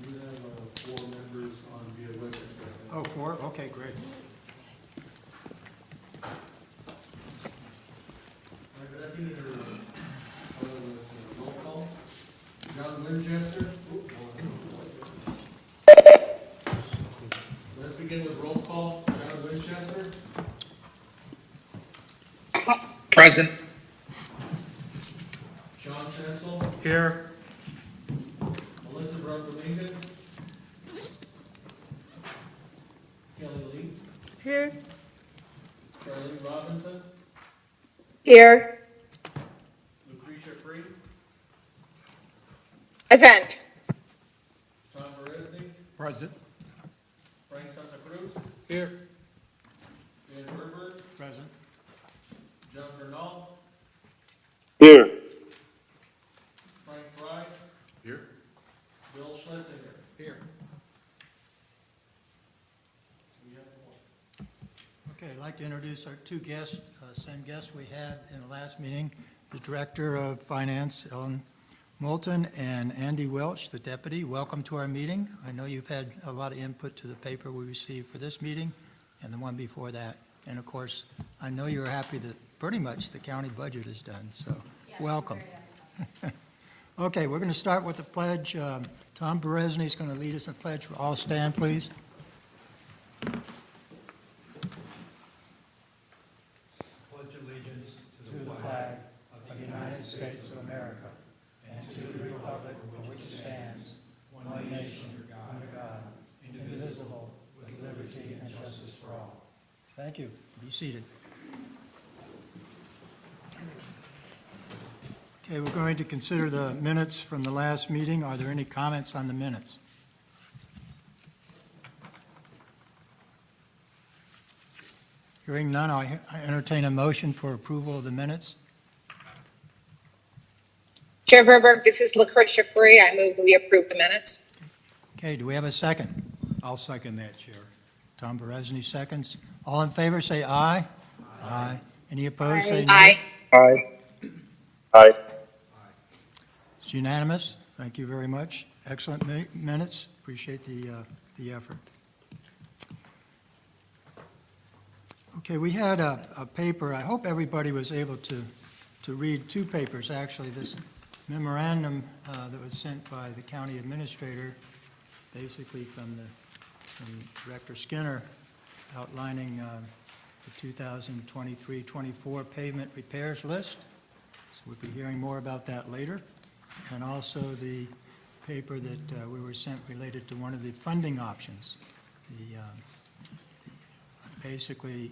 do have 4 members on via WebEx. Oh, 4? Okay, great. Good afternoon, roll call. John Winchester. Let's begin with roll call. John Winchester. Present. Sean Sensel. Here. Melissa Dominguez. Kelly Lee. Here. Charlene Robinson. Here. Lucretia Free. Present. Tom Beresny. Present. Frank Santa Cruz. Here. Dan Berber. Present. John Bernal. Here. Frank Fry. Here. Bill Schlesinger. Here. We have 4. Okay, I'd like to introduce our 2 guests, same guests we had in the last meeting, the Director of Finance, Ellen Moulton, and Andy Welch, the Deputy. Welcome to our meeting. I know you've had a lot of input to the paper we received for this meeting and the one before that. And of course, I know you're happy that pretty much the county budget is done, so welcome. Okay, we're going to start with the pledge. Tom Beresny is going to lead us in the pledge. All stand, please. Pledge allegiance to the flag of the United States of America and to the republic for which it stands, one nation, under God, indivisible, with liberty and justice for all. Thank you. Be seated. Okay, we're going to consider the minutes from the last meeting. Are there any comments on the minutes? Hearing none, I entertain a motion for approval of the minutes. Chair Verberg, this is Lucretia Free. I move that we approve the minutes. Okay, do we have a second? I'll second that, Chair. Tom Beresny seconds. All in favor, say aye. Aye. Any opposed, say no. Aye. Aye. Aye. It's unanimous. Thank you very much. Excellent minutes. Appreciate the effort. Okay, we had a paper. I hope everybody was able to read 2 papers, actually. This memorandum that was sent by the county administrator, basically from Director Skinner, outlining the 2023-24 pavement repairs list. So we'll be hearing more about that later. And also the paper that we were sent related to one of the funding options. Basically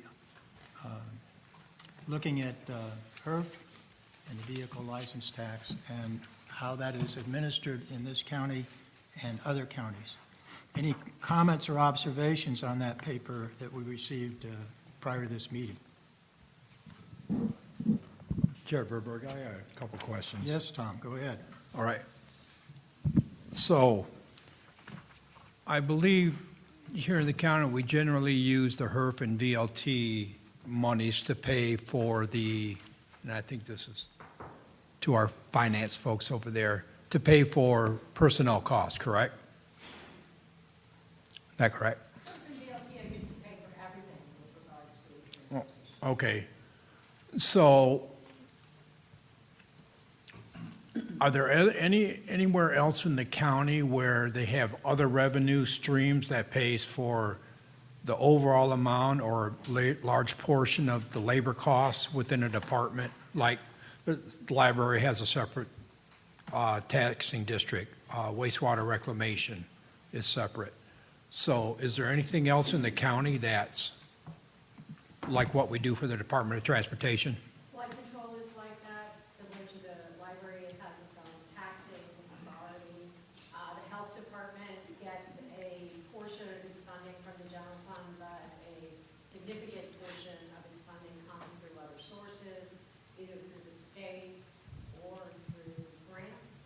looking at HERF and the vehicle license tax and how that is administered in this county and other counties. Any comments or observations on that paper that we received prior to this meeting? Chair Verberg, I have a couple questions. Yes, Tom, go ahead. All right. So, I believe here in the county, we generally use the HERF and VLT monies to pay for the, and I think this is to our finance folks over there, to pay for personnel costs, correct? Is that correct? VLT used to pay for everything with regards to. Okay. So, are there anywhere else in the county where they have other revenue streams that pays for the overall amount or large portion of the labor costs within a department? Like the library has a separate taxing district, wastewater reclamation is separate. So is there anything else in the county that's like what we do for the Department of Transportation? Flood control is like that, similar to the library, it has its own taxing authority. The health department gets a portion of its funding from the general fund, but a significant portion of its funding comes through other sources, either through the state or through grants.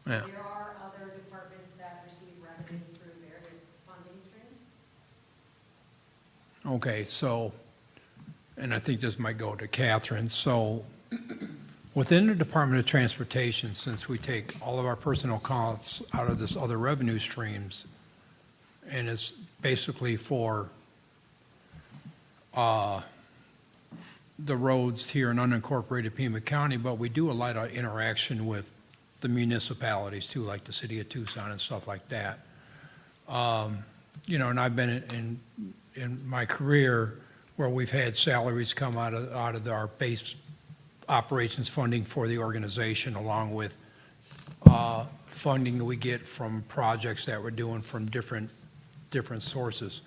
So Yeah. there are other departments that receive revenue through various funding streams. Okay, so, and I think this might go to Catherine, so Within the Department of Transportation, since we take all of our personnel costs out of this other revenue streams, and it's basically for the roads here in unincorporated Pima County, but we do a lot of interaction with the municipalities too, like the city of Tucson and stuff like that. And I've been in my career where we've had salaries come out of our base operations funding for the organization, along with funding that we get from projects that we're doing from different sources.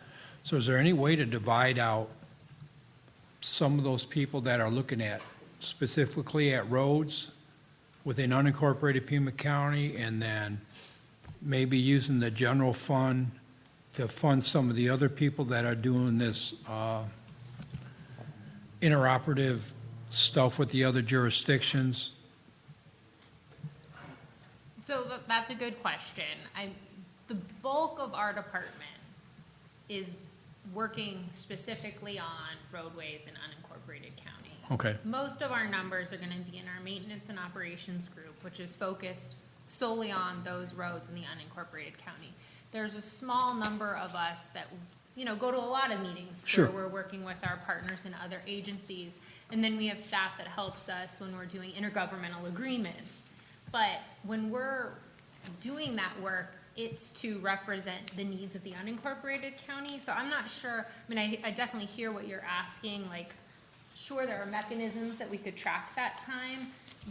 So is there any way to divide out some of those people that are looking at specifically at roads within unincorporated Pima County, and then maybe using the general fund to fund some of the other people that are doing this interoperative stuff with the other jurisdictions? So that's a good question. The bulk of our department is working specifically on roadways in unincorporated county. Okay, Most of our numbers are gonna be in our maintenance and operations group, which is focused solely on those roads in the unincorporated county. There's a small number of us that, go to a lot of meetings Sure. where we're working with our partners in other agencies. And then we have staff that helps us when we're doing intergovernmental agreements. But when we're doing that work, it's to represent the needs of the unincorporated county. So I'm not sure, I definitely hear what you're asking, like, sure, there are mechanisms that we could track that time,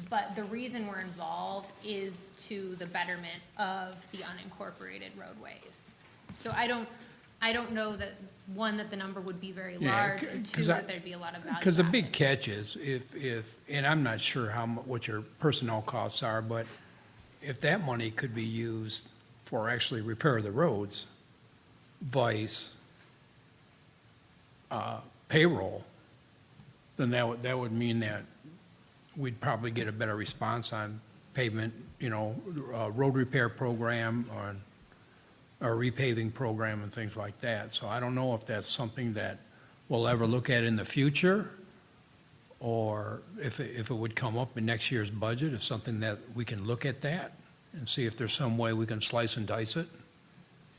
but the reason we're involved is to the betterment of the unincorporated roadways. So I don't know that, one, that the number would be very Yeah, large, and two, 'cause I- that there'd be a lot of value. because the added. big catch is and I'm not sure what your personnel costs are, but if that money could be used for actually repair of the roads, vice payroll, then that would mean that we'd probably get a better response on pavement, road repair program or repaving program and things like that. So I don't know if that's something that we'll ever look at in the future, or if it would come up in next year's budget, if something that we can look at that and see if there's some way we can slice and dice it,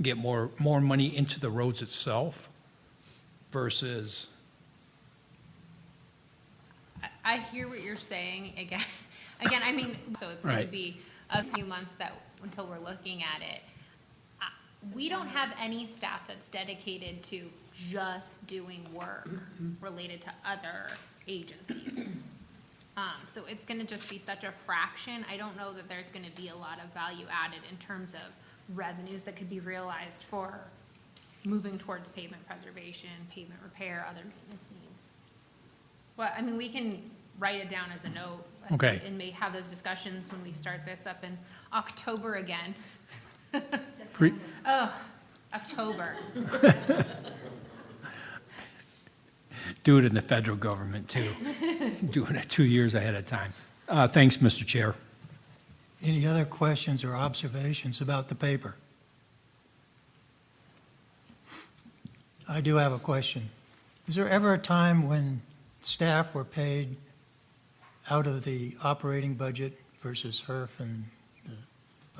get more money into the roads itself versus. I hear what you're saying. Again, so it's going to Right. be a few months until we're looking at it. We don't have any staff that's dedicated to just doing work related to other agencies. So it's going to just be such a fraction. I don't know that there's going to be a lot of value added in terms of revenues that could be realized for moving towards pavement preservation, pavement repair, other maintenance needs. Well, we can write it down as a note. Okay. And may have those discussions when we start this up in October again. Pre- October. Do it in the federal government too. Doing it 2 years ahead of time. Thanks, Mr. Chair. Any other questions or observations about the paper? I do have a question. Is there ever a time when staff were paid out of the operating budget versus HERF and the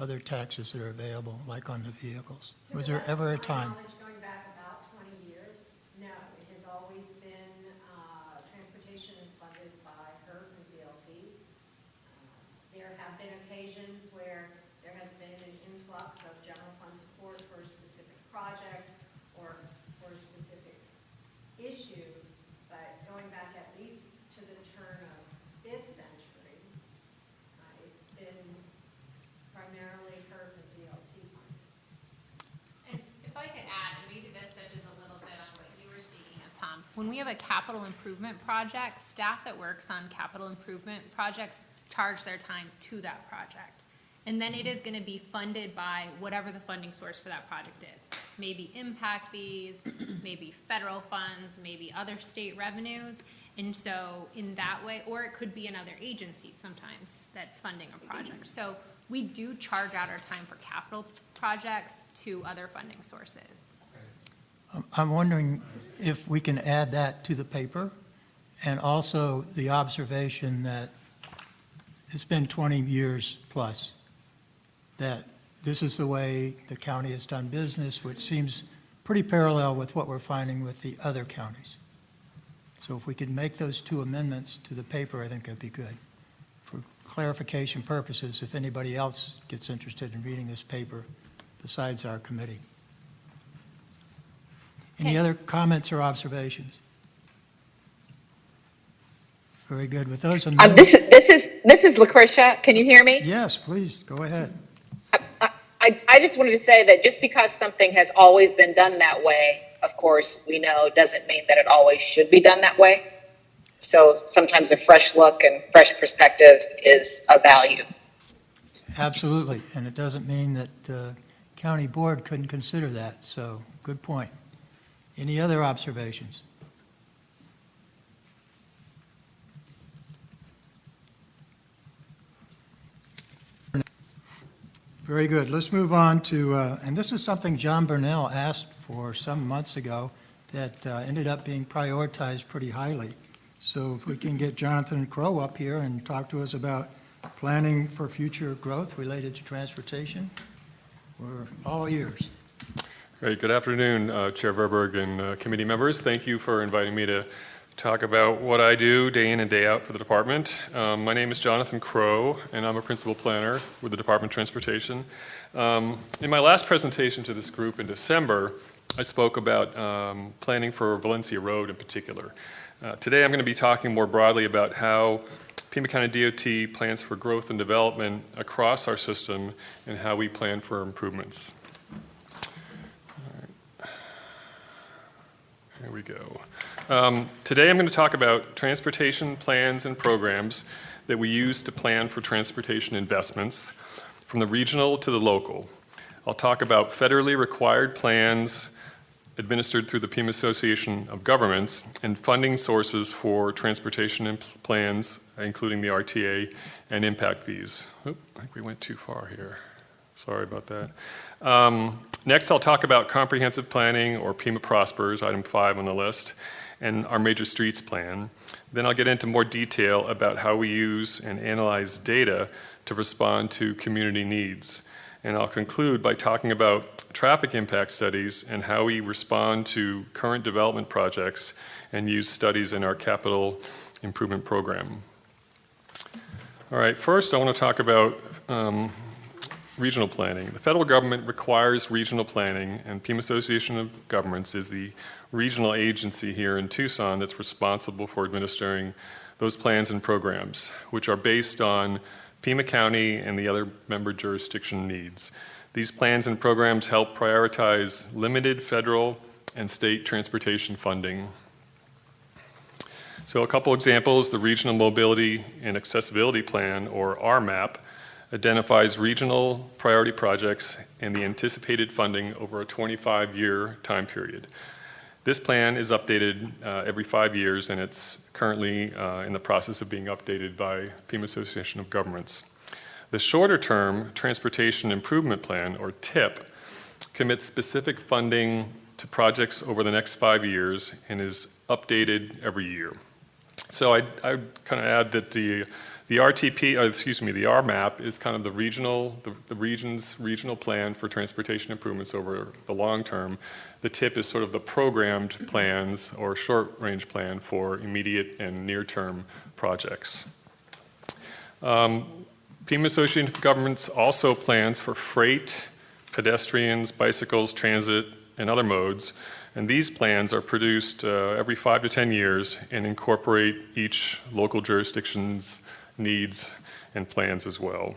other taxes that are available, like on the vehicles? To Was the there best ever a of my time? knowledge, going back about 20 years, no, it has always been, transportation is funded by HERF and BLT. There have been occasions where there has been an influx of general fund support for a specific project or for a specific issue, but going back at least to the turn of this century, it's been primarily HERF and BLT funded. And if I could add, and maybe this touches a little bit on what you were speaking of, Tom. When we have a capital improvement project, staff that works on capital improvement projects charge their time to that project. And then it is going to be funded by whatever the funding source for that project is. Maybe impact fees, maybe federal funds, maybe other state revenues. And so in that way, or it could be another agency sometimes that's funding a project. So we do charge out our time for capital projects to other funding sources. I'm wondering if we can add that to the paper, and also the observation that it's been 20 years plus, that this is the way the county has done business, which seems pretty parallel with what we're finding with the other counties. So if we could make those two amendments to the paper, I think that'd be good. For clarification purposes, if anybody else gets interested in reading this paper besides our committee. Any Okay. other comments or observations? Very good. With those amendments. This is Lucretia. Can you hear me? Yes, please, go ahead. I just wanted to say that just because something has always been done that way, of course, we know doesn't mean that it always should be done that way. So sometimes a fresh look and fresh perspective is of value. Absolutely, and it doesn't mean that the county board couldn't consider that, so good point. Any other observations? Very good. Let's move on to, and this is something John Burnell asked for some months ago that ended up being prioritized pretty highly. So if we can get Jonathan Crow up here and talk to us about planning for future growth related to transportation, we're all ears. Great. Good afternoon, Chair Verberg and committee members. Thank you for inviting me to talk about what I do day in and day out for the department. My name is Jonathan Crow, and I'm a principal planner with the Department of Transportation. In my last presentation to this group in December, I spoke about planning for Valencia Road in particular. Today I'm going to be talking more broadly about how Pima County DOT plans for growth and development across our system and how we plan for improvements. Here we go. Today I'm going to talk about transportation plans and programs that we use to plan for transportation investments from the regional to the local. I'll talk about federally required plans administered through the Pima Association of Governments and funding sources for transportation plans, including the RTA and impact fees. Oop, I think we went too far here. Sorry about that. Next, I'll talk about comprehensive planning, or Pima Prospers, item 5 on the list, and our major streets plan. Then I'll get into more detail about how we use and analyze data to respond to community needs. And I'll conclude by talking about traffic impact studies and how we respond to current development projects and use studies in our capital improvement program. All right, first I want to talk about regional planning. The federal government requires regional planning, and Pima Association of Governments is the regional agency here in Tucson that's responsible for administering those plans and programs, which are based on Pima County and the other member jurisdiction needs. These plans and programs help prioritize limited federal and state transportation funding. So a couple examples: the Regional Mobility and Accessibility Plan, or RMAP, identifies regional priority projects and the anticipated funding over a 25-year time period. This plan is updated every 5 years, and it's currently in the process of being updated by Pima Association of Governments. The shorter-term Transportation Improvement Plan, or TIP, commits specific funding to projects over the next 5 years and is updated every year. So I'd kind of add that the RMAP is kind of the region's regional plan for transportation improvements over the long term. The TIP is sort of the programmed plans or short-range plan for immediate and near-term projects. Pima Association of Governments also plans for freight, pedestrians, bicycles, transit, and other modes. And these plans are produced every 5 to 10 years and incorporate each local jurisdiction's needs and plans as well.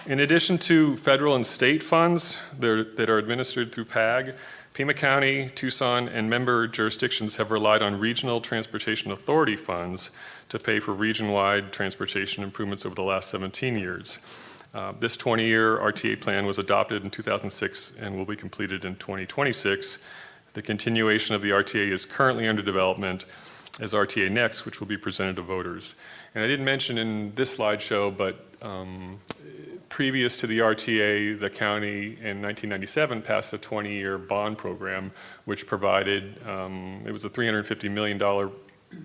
In addition to federal and state funds that are administered through PAG, Pima County, Tucson, and member jurisdictions have relied on Regional Transportation Authority funds to pay for region-wide transportation improvements over the last 17 years. This 20-year RTA plan was adopted in 2006 and will be completed in 2026. The continuation of the RTA is currently under development as RTA Next, which will be presented to voters. And I didn't mention in this slideshow, but previous to the RTA, the county in 1997 passed a 20-year bond program, which provided, it was a $350 million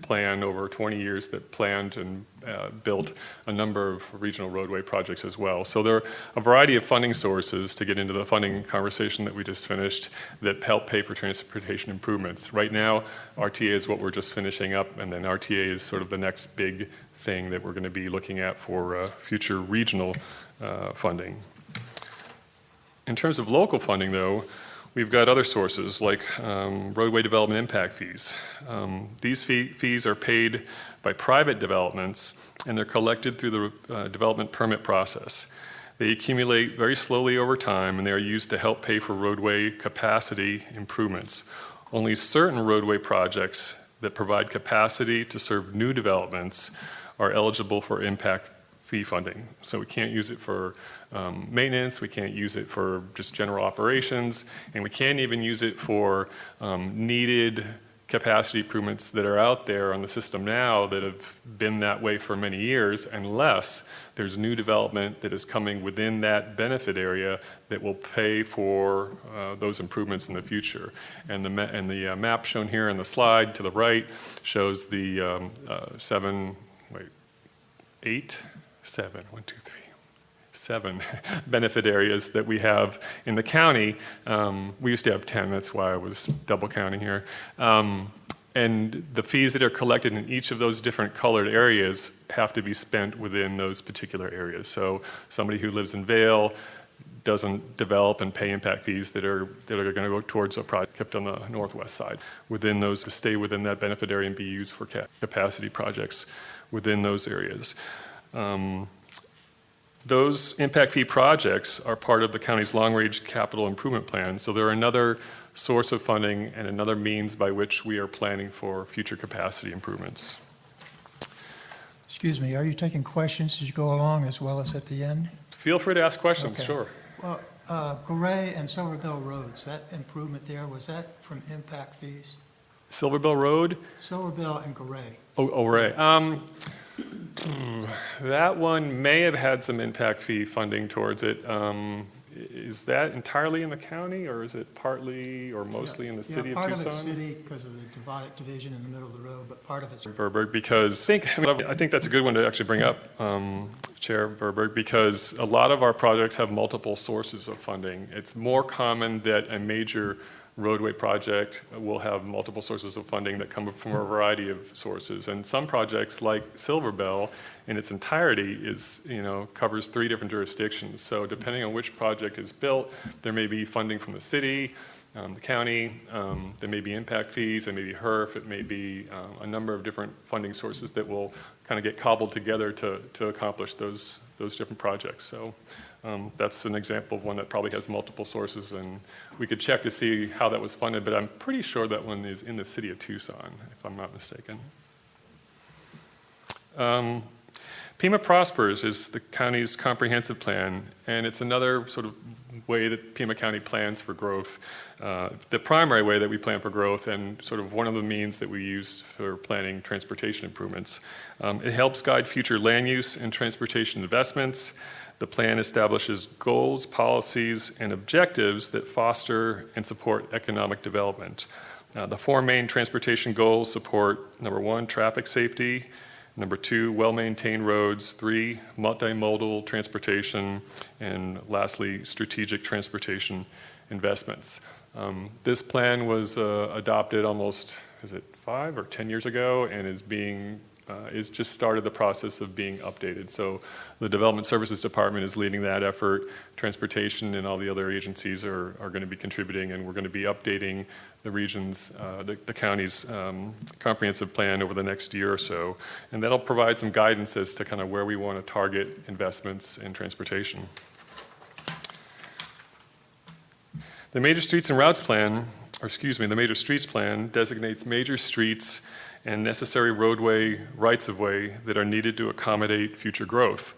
plan over 20 years that planned and built a number of regional roadway projects as well. So there are a variety of funding sources, to get into the funding conversation that we just finished, that help pay for transportation improvements. Right now, RTA is what we're just finishing up, and then RTA is sort of the next big thing that we're going to be looking at for future regional funding. In terms of local funding, though, we've got other sources like roadway development impact fees. These fees are paid by private developments, and they're collected through the development permit process. They accumulate very slowly over time, and they are used to help pay for roadway capacity improvements. Only certain roadway projects that provide capacity to serve new developments are eligible for impact fee funding. So we can't use it for maintenance, we can't use it for just general operations, and we can't even use it for needed capacity improvements that are out there on the system now that have been that way for many years, unless there's new development that is coming within that benefit area that will pay for those improvements in the future. And the map shown here in the slide to the right shows the seven benefit areas that we have in the county. We used to have 10, that's why I was double counting here. And the fees that are collected in each of those different colored areas have to be spent within those particular areas. So somebody who lives in Vail doesn't develop and pay impact fees that are going to go towards a project kept on the northwest side. Within those, stay within that benefit area and be used for capacity projects within those areas. Those impact fee projects are part of the county's long-range capital improvement plan, so they're another source of funding and another means by which we are planning for future capacity improvements. Excuse me, are you taking questions as you go along as well as at the end? Feel free to ask questions, Okay. sure. Well, Garay and Silverbill Roads, that improvement there, was that from impact fees? Silverbill Road? Silverbill and Garay. Oh, right. That one may have had some impact fee funding towards it. Is that entirely in the county, or is it partly or mostly in the city of Tucson? Part of it's city because of the division in the middle of the road, but part of it's... Verberg, because I think that's a good one to actually bring up, Chair Verberg, because a lot of our projects have multiple sources of funding. It's more common that a major roadway project will have multiple sources of funding that come from a variety of sources. And some projects like Silverbill in its entirety covers 3 different jurisdictions. So depending on which project is built, there may be funding from the city, the county, there may be impact fees, there may be HERF, it may be a number of different funding sources that will kind of get cobbled together to accomplish those different projects. So that's an example of one that probably has multiple sources, and we could check to see how that was funded, but I'm pretty sure that one is in the city of Tucson, if I'm not mistaken. Pima Prospers is the county's comprehensive plan, and it's another sort of way that Pima County plans for growth. The primary way that we plan for growth, and sort of one of the means that we use for planning transportation improvements. It helps guide future land use and transportation investments. The plan establishes goals, policies, and objectives that foster and support economic development. The 4 main transportation goals support, number 1, traffic safety, number 2, well-maintained roads, 3, multimodal transportation, and lastly, strategic transportation investments. This plan was adopted almost, 5 or 10 years ago, and is just started the process of being updated. So the Development Services Department is leading that effort. Transportation and all the other agencies are going to be contributing, and we're going to be updating the region's, the county's comprehensive plan over the next year or so. And that'll provide some guidance as to kind of where we want to target investments in transportation. The Major Streets and Routes Plan, the Major Streets Plan designates major streets and necessary roadway rights-of-way that are needed to accommodate future growth.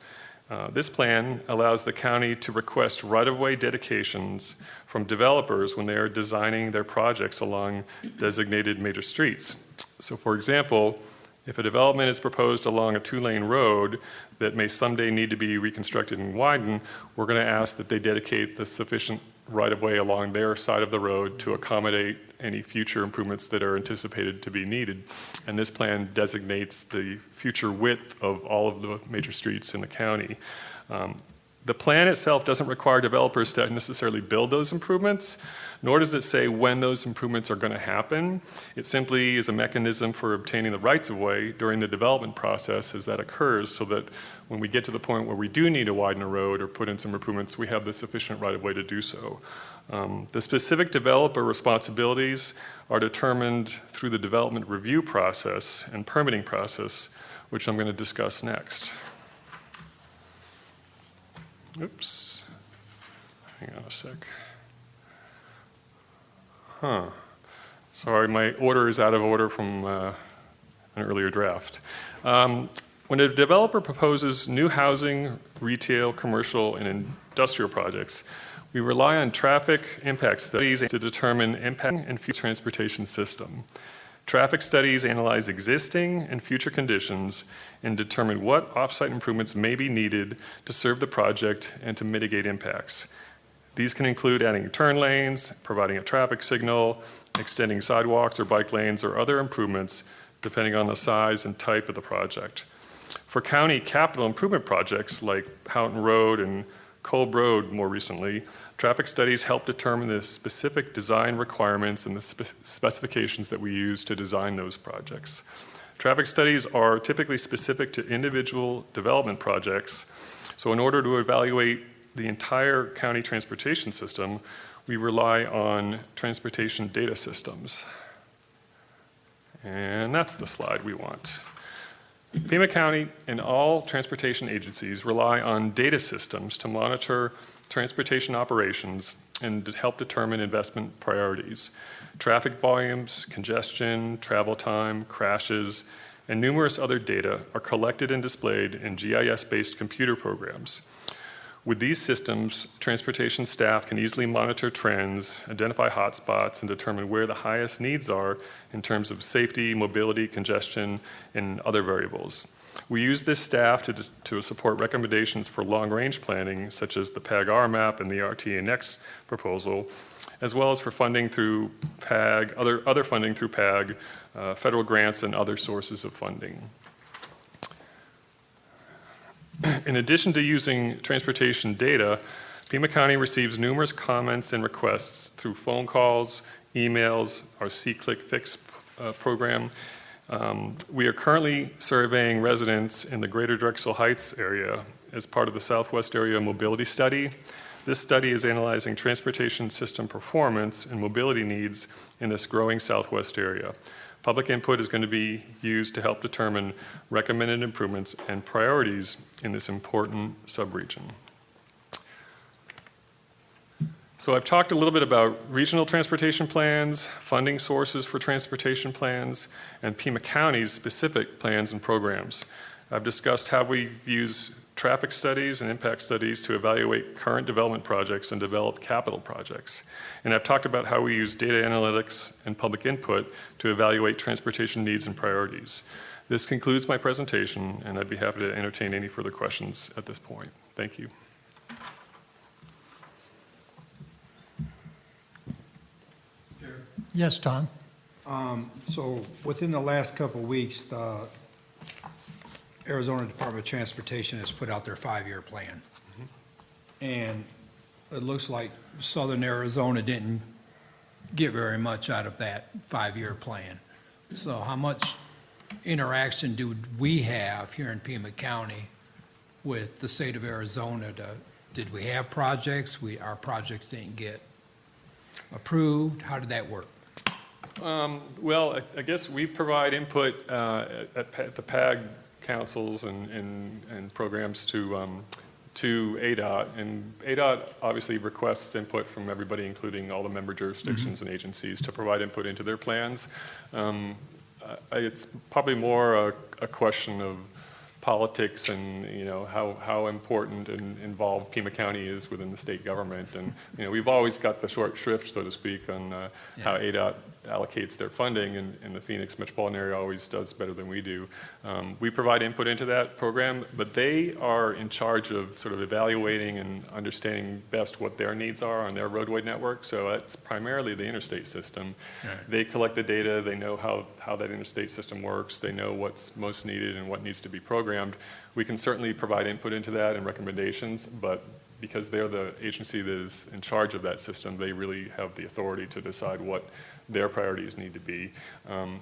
This plan allows the county to request right-of-way dedications from developers when they are designing their projects along designated major streets. So for example, If a development is proposed along a two-lane road that may someday need to be reconstructed and widened, we're going to ask that they dedicate the sufficient right-of-way along their side of the road to accommodate any future improvements that are anticipated to be needed. And this plan designates the future width of all of the major streets in the county. The plan itself doesn't require developers to necessarily build those improvements, nor does it say when those improvements are going to happen. It simply is a mechanism for obtaining the rights of way during the development process as that occurs, so that when we get to the point where we do need to widen a road or put in some improvements, we have the sufficient right of way to do so. The specific developer responsibilities are determined through the development review process and permitting process, which I'm going to discuss next. Oops, hang on a sec. Sorry, my order is out of order from an earlier draft. When a developer proposes new housing, retail, commercial, and industrial projects, we rely on traffic impact studies to determine impact and future transportation system. Traffic studies analyze existing and future conditions and determine what off-site improvements may be needed to serve the project and to mitigate impacts. These can include adding turn lanes, providing a traffic signal, extending sidewalks or bike lanes, or other improvements depending on the size and type of the project. For county capital improvement projects like Houghton Road and Kolb Road more recently, traffic studies help determine the specific design requirements and the specifications that we use to design those projects. Traffic studies are typically specific to individual development projects, so in order to evaluate the entire county transportation system, we rely on transportation data systems. And that's the slide we want. Pima County and all transportation agencies rely on data systems to monitor transportation operations and to help determine investment priorities. Traffic volumes, congestion, travel time, crashes, and numerous other data are collected and displayed in GIS-based computer programs. With these systems, transportation staff can easily monitor trends, identify hotspots, and determine where the highest needs are in terms of safety, mobility, congestion, and other variables. We use this staff to support recommendations for long-range planning, such as the PAG-R map and the RTA Next proposal, as well as for funding through PAG, other funding through PAG, federal grants, and other sources of funding. In addition to using transportation data, Pima County receives numerous comments and requests through phone calls, emails, our See-Click-Fix program. We are currently surveying residents in the greater Drexel Heights area as part of the Southwest Area Mobility Study. This study is analyzing transportation system performance and mobility needs in this growing Southwest area. Public input is going to be used to help determine recommended improvements and priorities in this important subregion. So I've talked a little bit about regional transportation plans, funding sources for transportation plans, and Pima County's specific plans and programs. I've discussed how we use traffic studies and impact studies to evaluate current development projects and develop capital projects. And I've talked about how we use data analytics and public input to evaluate transportation needs and priorities. This concludes my presentation, and I'd be happy to entertain any further questions at this point. Thank you. Yes, Tom? So within the last couple of weeks, the Arizona Department of Transportation has put out their 5-year plan. And it looks like Southern Arizona didn't get very much out of that 5-year plan. So how much interaction do we have here in Pima County with the state of Arizona? Did we have projects? Our projects didn't get approved? How did that work? Well, I guess we provide input at the PAG councils and programs to ADOT, and ADOT obviously requests input from everybody, including all the member jurisdictions and agencies, to provide input into their plans. It's probably more a question of politics and, you know, how important and involved Pima County is within the state government. And, you know, we've always got the short shrift, so to speak, on how ADOT allocates their funding, and the Phoenix metropolitan area always does better than we do. We provide input into that program, but they are in charge of sort of evaluating and understanding best what their needs are on their roadway network. So that's primarily the interstate system. Right. They collect the data, they know how that interstate system works, they know what's most needed and what needs to be programmed. We can certainly provide input into that and recommendations, but because they're the agency that is in charge of that system, they really have the authority to decide what their priorities need to be.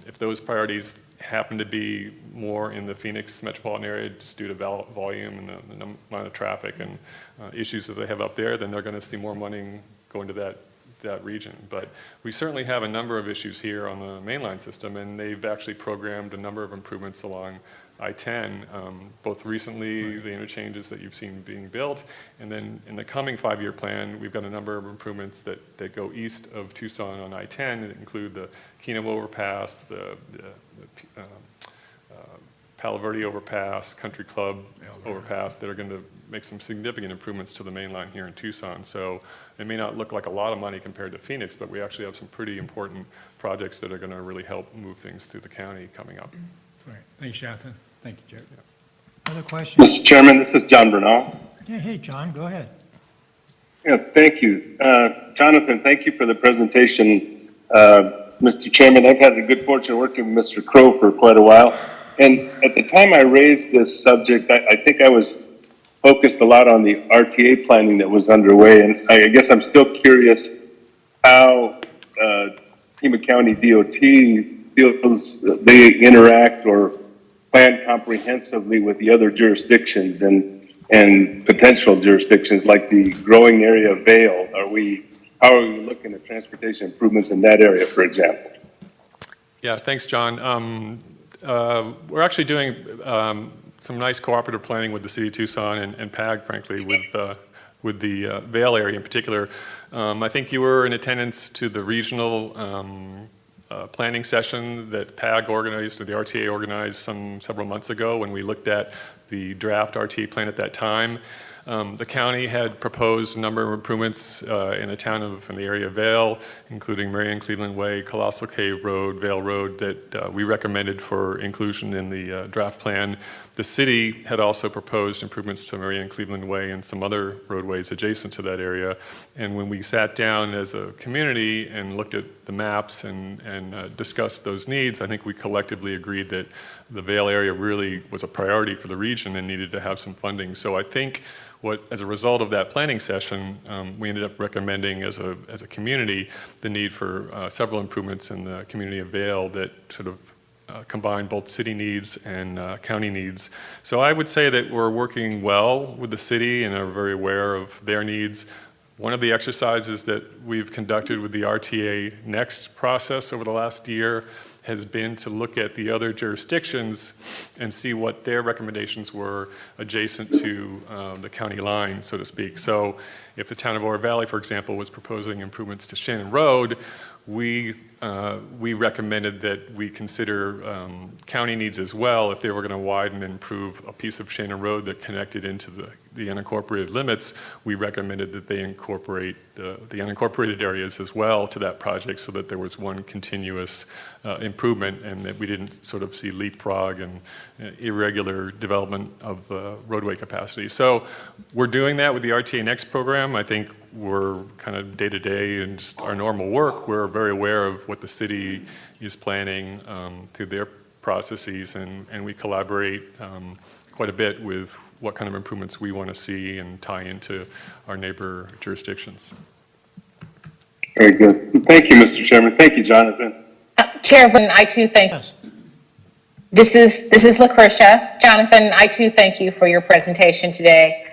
If those priorities happen to be more in the Phoenix metropolitan area just due to volume and the amount of traffic and issues that they have up there, then they're going to see more money go into that region. But we certainly have a number of issues here on the mainline system, and they've actually programmed a number of improvements along I-10, both recently, the interchanges that you've seen being built, and then in the coming 5-year plan, we've got a number of improvements that go east of Tucson on I-10 that include the Keno overpass, the Palo Verde overpass, Country Club overpass that are going to make some significant improvements to the main line here in Tucson. So it may not look like a lot of money compared to Phoenix, but we actually have some pretty important projects that are going to really help move things through the county coming up. All right. Thanks, Jonathan. Thank you, Jared. Other questions? Mr. Chairman, this is John Bernal. Yeah, hey, John, go ahead. Yeah, thank you. Jonathan, thank you for the presentation. Mr. Chairman, I've had the good fortune of working with Mr. Crow for quite a while. And at the time I raised this subject, I think I was focused a lot on the RTA planning that was underway. And I guess I'm still curious how Pima County DOT feels they interact or plan comprehensively with the other jurisdictions and potential jurisdictions like the growing area of Vail. How are we looking at transportation improvements in that area, for example? Yeah, thanks, John. We're actually doing some nice cooperative planning with the city of Tucson and PAG, frankly, with the Vail area in particular. I think you were in attendance to the regional planning session that PAG organized, or the RTA organized several months ago when we looked at the draft RTA plan at that time. The county had proposed a number of improvements in the area of Vail, including Marion Cleveland Way, Colossal Cave Road, Vail Road, that we recommended for inclusion in the draft plan. The city had also proposed improvements to Marion Cleveland Way and some other roadways adjacent to that area. And when we sat down as a community and looked at the maps and discussed those needs, I think we collectively agreed that the Vail area really was a priority for the region and needed to have some funding. So I think as a result of that planning session, we ended up recommending as a community the need for several improvements in the community of Vail that sort of combine both city needs and county needs. So I would say that we're working well with the city and are very aware of their needs. One of the exercises that we've conducted with the RTA Next process over the last year has been to look at the other jurisdictions and see what their recommendations were adjacent to the county line, so to speak. So if the town of Oro Valley, for example, was proposing improvements to Shannon Road, we recommended that we consider county needs as well. If they were going to widen and improve a piece of Shannon Road that connected into the unincorporated limits, we recommended that they incorporate the unincorporated areas as well to that project so that there was one continuous improvement and that we didn't sort of see leapfrog and irregular development of roadway capacity. So we're doing that with the RTA Next program. I think we're kind of day to day in just our normal work. We're very aware of what the city is planning through their processes, and we collaborate quite a bit with what kind of improvements we want to see and tie into our neighbor jurisdictions. Very good. Thank you, Mr. Chairman. Thank you, Jonathan. Chairman, I too thank. Yes. This is LaCrisha. Jonathan, I too thank you for your presentation today.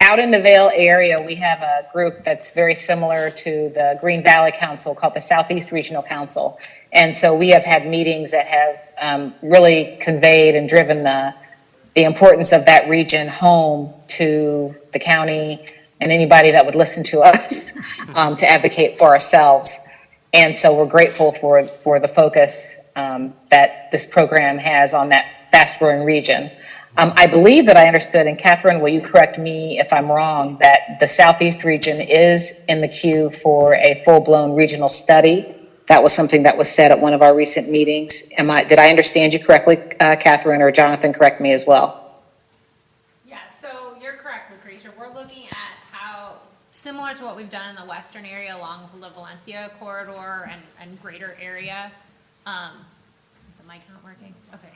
Out in the Vail area, we have a group that's very similar to the Green Valley Council called the Southeast Regional Council. And so we have had meetings that have really conveyed and driven the importance of that region home to the county and anybody that would listen to us to advocate for ourselves. And so we're grateful for the focus that this program has on that fast-growing region. I believe that I understood, and Catherine, will you correct me if I'm wrong, that the Southeast region is in the queue for a full-blown regional study That was something that was said at one of our recent meetings. Did I understand you correctly, Catherine, or Jonathan, correct me as well? Yeah, so you're correct, Lucretia. We're looking at how, similar to what we've done in the western area along the Valencia corridor and greater area. Is the mic not working? Okay.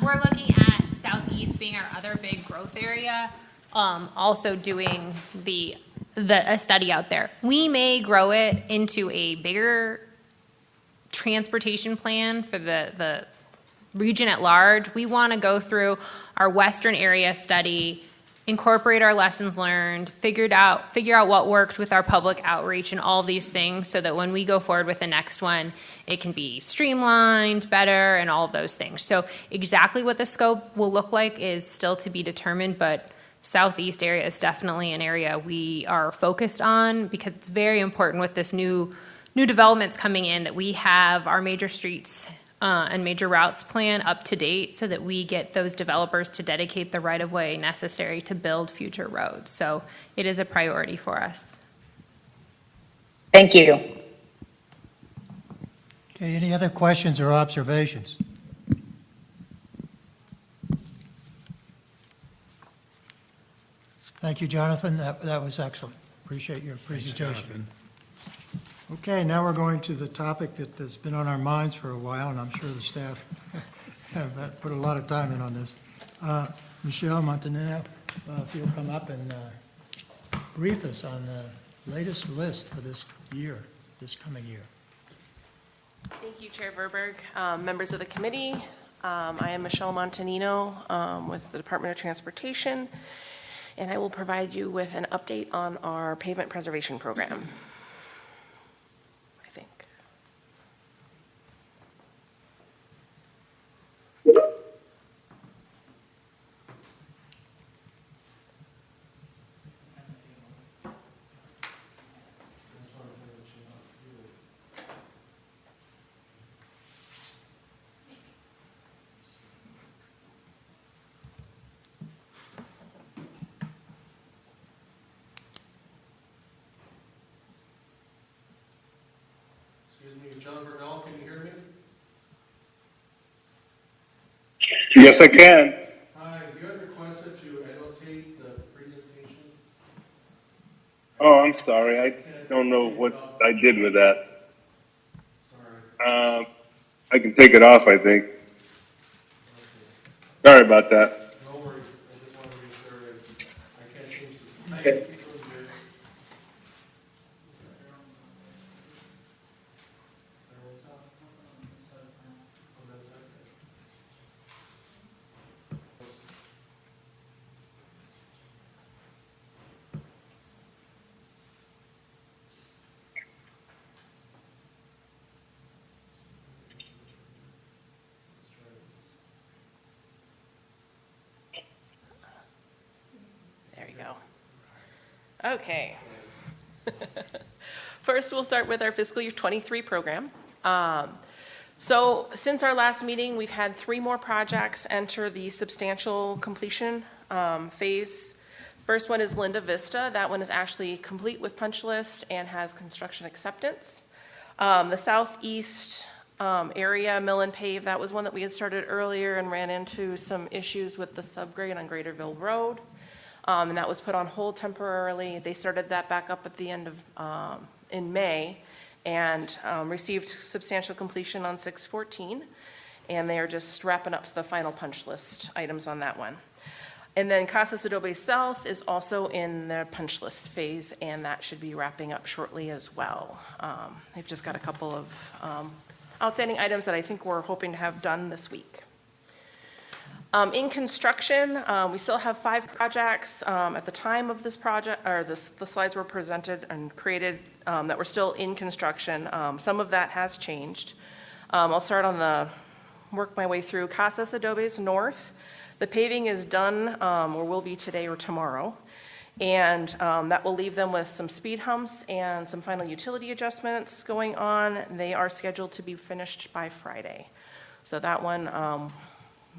We're looking at southeast being our other big growth area. Also doing a study out there. We may grow it into a bigger transportation plan for the region at large. We want to go through our western area study, incorporate our lessons learned, figure out what worked with our public outreach and all these things so that when we go forward with the next one, it can be streamlined, better, and all of those things. So exactly what the scope will look like is still to be determined, but southeast area is definitely an area we are focused on because it's very important with this new developments coming in that we have our major streets and major routes plan up to date so that we get those developers to dedicate the right-of-way necessary to build future roads. So it is a priority for us. Thank you. Okay, any other questions or observations? Thank you, Jonathan. That was excellent. Appreciate your presentation. Okay, now we're going to the topic that has been on our minds for a while, and I'm sure the staff have put a lot of time in on this. Michelle Montanino, if you'll come up and brief us on the latest list for this coming year. Thank you, Chair Verberg. Members of the committee, I am Michelle Montanino with the Department of Transportation, and I will provide you with an update on our pavement preservation program. I think. Excuse me, John Burnell, can you hear me? Yes, I can. Hi, you had requested to annotate the presentation. Oh, I'm sorry. I don't know what I did with that. Sorry. I can take it off, I think. Okay. Sorry about that. No worries. I just wanted to make sure I can't change this. Okay. There we go. Okay. First, we'll start with our fiscal year 23 program. So since our last meeting, we've had 3 more projects enter the substantial completion phase. First one is Linda Vista. That one is actually complete with punch list and has construction acceptance. The southeast area, mill and pave, that was one that we had started earlier and ran into some issues with the subgrade on Graterville Road. And that was put on hold temporarily. They started that back up at the end of, in May, and received substantial completion on 6/14. And they are just wrapping up the final punch list items on that one. And then Casas Adobe South is also in the punch list phase, and that should be wrapping up shortly as well. They've just got a couple of outstanding items that I think we're hoping to have done this week. In construction, we still have 5 projects at the time of this project, or the slides were presented and created that were still in construction. Some of that has changed. I'll start on work my way through Casas Adobes North. The paving is done, or will be today or tomorrow. And that will leave them with some speed humps and some final utility adjustments going on. They are scheduled to be finished by Friday. So that one,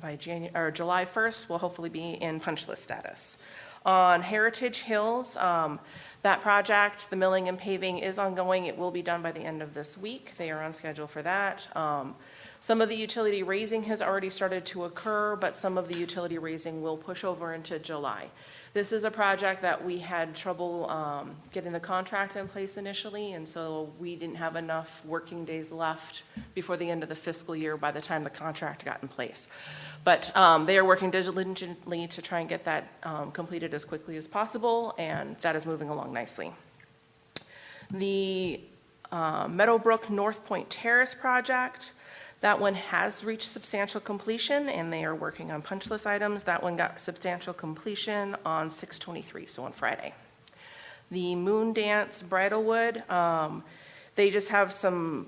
by July 1st, will hopefully be in punch list status. On Heritage Hills, that project, the milling and paving is ongoing. It will be done by the end of this week. They are on schedule for that. Some of the utility raising has already started to occur, but some of the utility raising will push over into July. This is a project that we had trouble getting the contract in place initially, and so we didn't have enough working days left before the end of the fiscal year by the time the contract got in place. But they are working diligently to try and get that completed as quickly as possible, and that is moving along nicely. The Meadowbrook North Point Terrace project, that one has reached substantial completion, and they are working on punch list items. That one got substantial completion on 6/23, so on Friday. The Moon Dance Bridalwood, they just have some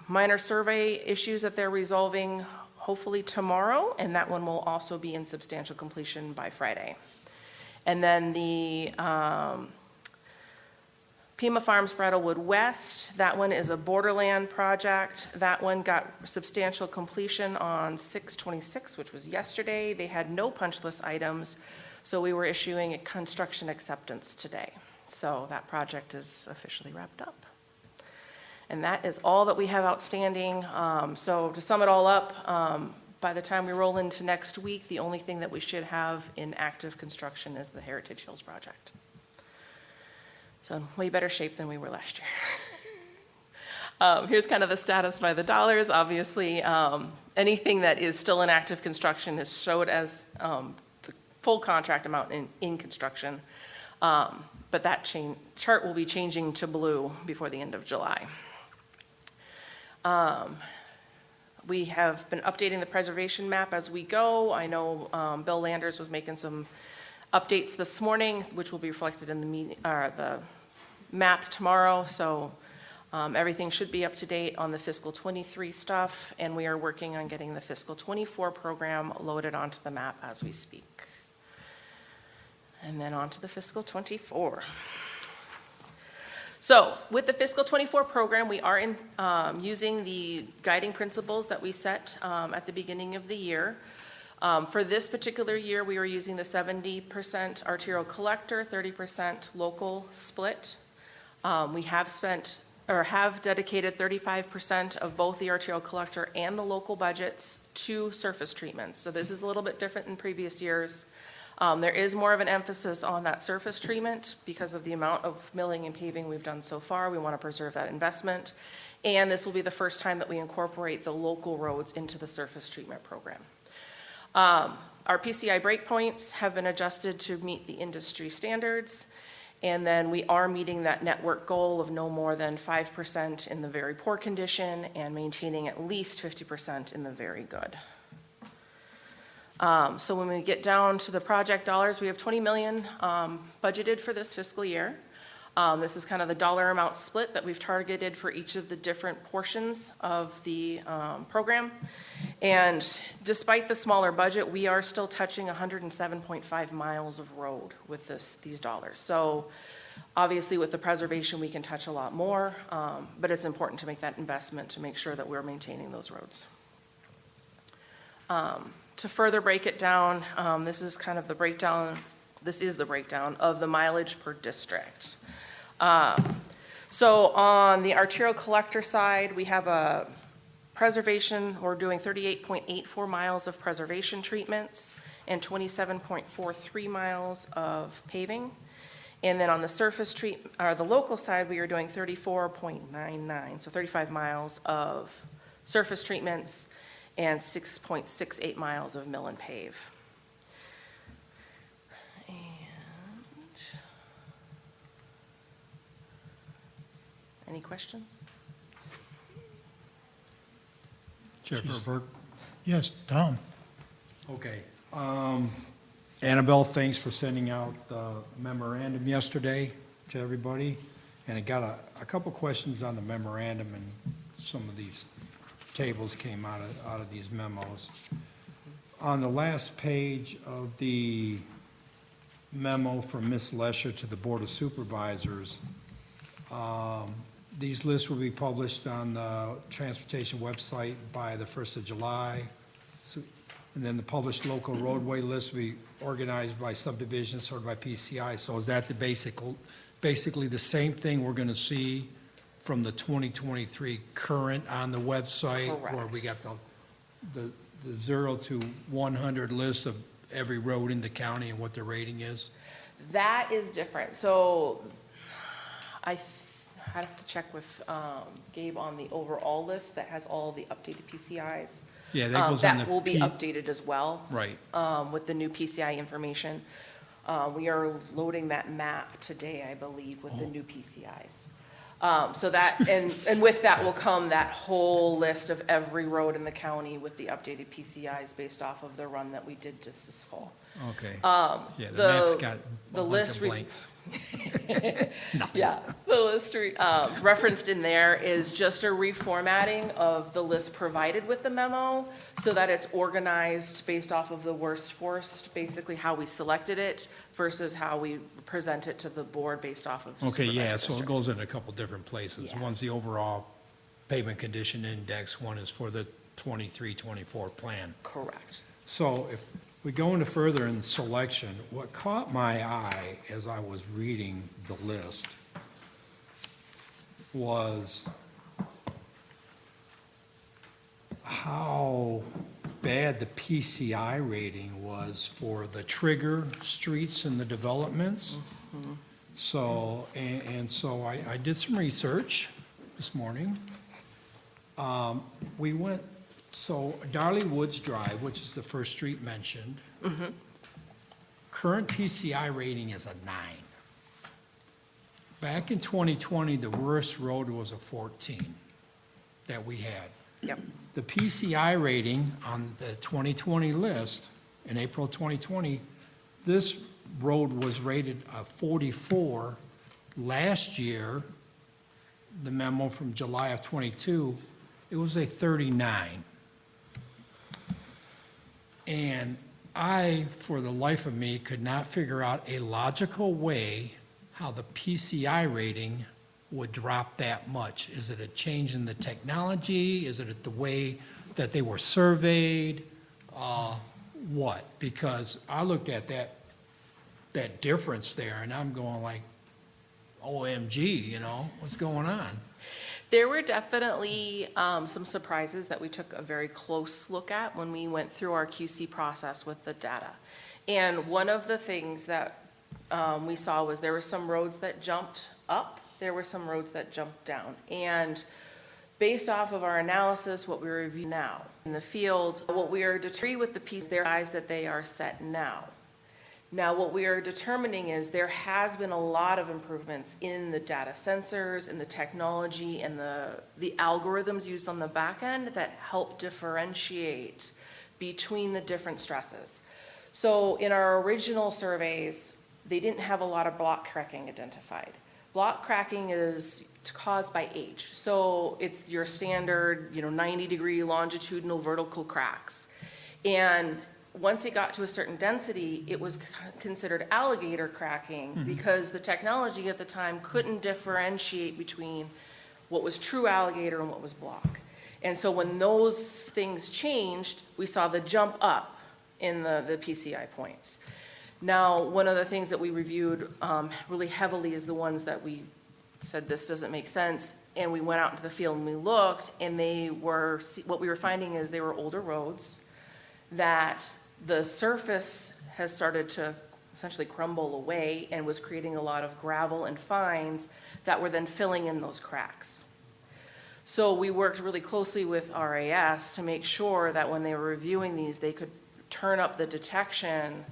minor survey issues that they're resolving hopefully tomorrow, and that one will also be in substantial completion by Friday. And then the Pima Farms Bridalwood West, that one is a borderland project. That one got substantial completion on 6/26, which was yesterday. They had no punch list items, so we were issuing a construction acceptance today. So that project is officially wrapped up. And that is all that we have outstanding. So to sum it all up, by the time we roll into next week, the only thing that we should have in active construction is the Heritage Hills project. So in way better shape than we were last year. Here's kind of the status by the dollars. Obviously, anything that is still in active construction is showed as the full contract amount in construction. But that chart will be changing to blue before the end of July. We have been updating the preservation map as we go. I know Bill Landers was making some updates this morning, which will be reflected in the map tomorrow. So everything should be up to date on the fiscal 23 stuff, and we are working on getting the fiscal 24 program loaded onto the map as we speak. And then on to the fiscal 24. So with the fiscal 24 program, we are using the guiding principles that we set at the beginning of the year. For this particular year, we were using the 70% arterial collector, 30% local split. We have dedicated 35% of both the arterial collector and the local budgets to surface treatments. So this is a little bit different than previous years. There is more of an emphasis on that surface treatment because of the amount of milling and paving we've done so far. We want to preserve that investment. And this will be the first time that we incorporate the local roads into the surface treatment program. Our PCI breakpoints have been adjusted to meet the industry standards. And then we are meeting that network goal of no more than 5% in the very poor condition and maintaining at least 50% in the very good. So when we get down to the project dollars, we have $20 million budgeted for this fiscal year. This is kind of the dollar amount split that we've targeted for each of the different portions of the program. And despite the smaller budget, we are still touching 107.5 miles of road with these dollars. So obviously with the preservation, we can touch a lot more, but it's important to make that investment to make sure that we're maintaining those roads. To further break it down, this is kind of the breakdown. This is the breakdown of the mileage per district. So on the arterial collector side, we have a preservation. We're doing 38.84 miles of preservation treatments and 27.43 miles of paving. And then on the surface the local side, we are doing 34.99, so 35 miles of surface treatments and 6.68 miles of mill and pave. And any questions? Chairperson Burke? Yes, Tom? Okay. Annabelle, thanks for sending out the memorandum yesterday to everybody. And I got a couple questions on the memorandum, and some of these tables came out of these memos. On the last page of the memo from Ms. Lesher to the Board of Supervisors, these lists will be published on the transportation website by the 1st of July. So And then the published local roadway list will be organized by subdivision, sorted by PCI. So is that basically the same thing we're going to see from the 2023 current on the website? Where Correct. we got the 0 to 100 list of every road in the county and what the rating is? That is different. So I'd have to check with Gabe on the overall list that has all the updated PCIs. Yeah, that goes on the That will be P- updated as well. Right. With the new PCI information. We are loading that map today, I believe, with the new PCIs. So that, and with that will come that whole list of every road in the county with the updated PCIs based off of the run that we did just this fall. Okay. Yeah, the map's got a the bunch list of re- blanks. Yeah, the list referenced in there is just a reformatting of the list provided with the memo so that it's organized based off of the worst forced, basically how we selected it versus how we present it to the board based off of. Okay, yeah, supervisor so it district. goes in a couple different places. Yeah. One's the overall pavement condition index, one is for the 23-24 plan. Correct. So if we go into further in selection, what caught my eye as I was reading the list was how bad the PCI rating was for the trigger streets and the developments. So, and so I did some research this morning. We went, so Darley Woods Drive, which is the first street mentioned, current PCI rating is a 9. Back in 2020, the worst road was a 14 that we had. Yep. The PCI rating on the 2020 list, in April 2020, this road was rated a 44. Last year, the memo from July of '22, it was a 39. And I, for the life of me, could not figure out a logical way how the PCI rating would drop that much. Is it a change in the technology? Is it the way that they were surveyed? What? Because I looked at that difference there and I'm going like, OMG, you know, what's going on? There were definitely some surprises that we took a very close look at when we went through our QC process with the data. And one of the things that we saw was there were some roads that jumped up, there were some roads that jumped down. And based off of our analysis, what we review now in the field, what we are determining with the piece, their eyes that they are set now. Now, what we are determining is there has been a lot of improvements in the data sensors, in the technology, and the algorithms used on the back end that help differentiate between the different stresses. So in our original surveys, they didn't have a lot of block cracking identified. Block cracking is caused by age. So it's your standard, 90-degree longitudinal vertical cracks. And once it got to a certain density, it was considered alligator cracking because the technology at the time couldn't differentiate between what was true alligator and what was block. And so when those things changed, we saw the jump up in the PCI points. Now, one of the things that we reviewed really heavily is the ones that we said this doesn't make sense, and we went out into the field and we looked, and what we were finding is they were older roads that the surface has started to essentially crumble away and was creating a lot of gravel and fines that were then filling in those cracks. So we worked really closely with RAS to make sure that when they were reviewing these, they could turn up the detection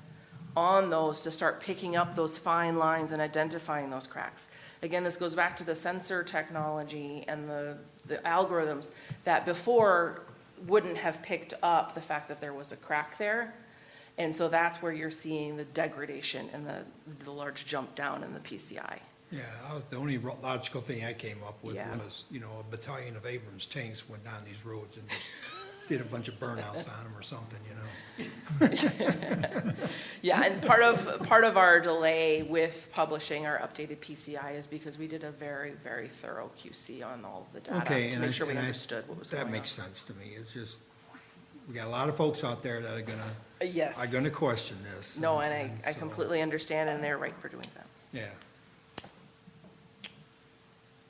on those to start picking up those fine lines and identifying those cracks. Again, this goes back to the sensor technology and the algorithms that before wouldn't have picked up the fact that there was a crack there. And so that's where you're seeing the degradation and the large jump down in the PCI. Yeah, the only logical thing I came up with Yeah. was, a battalion of Abrams tanks went down these roads and just did a bunch of burnouts on them or something, Yeah, and part of our delay with publishing our updated PCI is because we did a very, very thorough QC on all of the data Okay, to and make sure we understood what was going on. That makes sense to me. It's just, we got a lot of folks out there that Yes. are gonna question this. No, and I so, completely understand, and they're right for doing that. Yeah.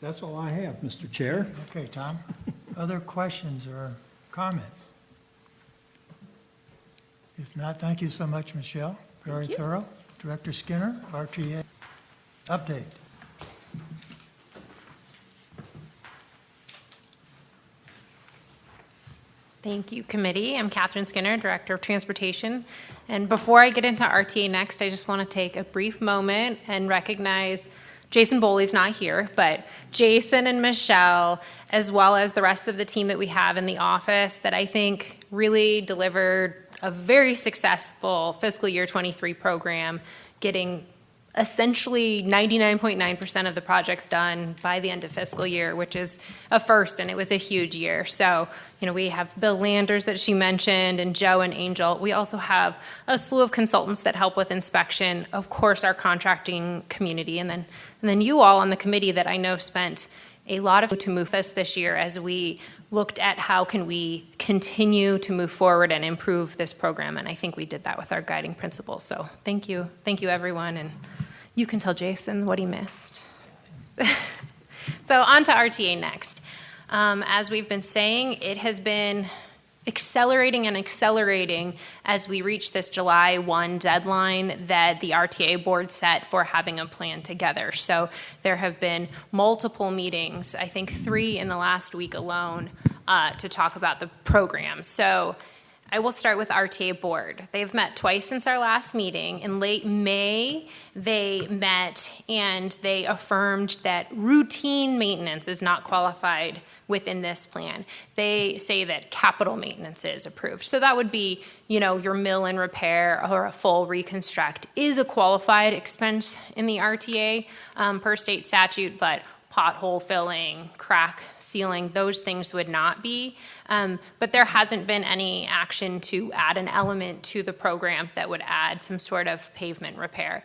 That's all I have, Mr. Chair. Okay, Tom. Other questions or comments? If not, thank you so much, Michelle. Very you. thorough. Director Skinner, RTA update. Thank you, committee. I'm Catherine Skinner, Director of Transportation. And before I get into RTA Next, I just want to take a brief moment and recognize Jason Boley's not here, but Jason and Michelle, as well as the rest of the team that we have in the office, that I think really delivered a very successful fiscal year 23 program, getting essentially 99.9% of the projects done by the end of fiscal year, which is a first, and it was a huge year. So, we have Bill Landers that she mentioned, and Joe and Angel. We also have a slew of consultants that help with inspection, of course, our contracting community, and then you all on the committee that I know spent a lot of to move this year as we looked at how can we continue to move forward and improve this program, and I think we did that with our guiding principles. So thank you, everyone, and you can tell Jason what he missed. So on to RTA Next. As we've been saying, it has been accelerating as we reach this July 1 deadline that the RTA board set for having a plan together. So there have been multiple meetings, I think 3 in the last week alone, to talk about the program. So I will start with RTA board. They've met twice since our last meeting. In late May, they met and they affirmed that routine maintenance is not qualified within this plan. They say that capital maintenance is approved. So that would be, your mill and repair or a full reconstruct is a qualified expense in the RTA per state statute, but pothole filling, crack sealing, those things would not be. But there hasn't been any action to add an element to the program that would add some sort of pavement repair.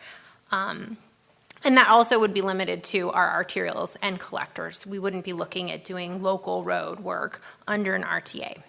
And that also would be limited to our arterials and collectors. We wouldn't be looking at doing local road work under an RTA.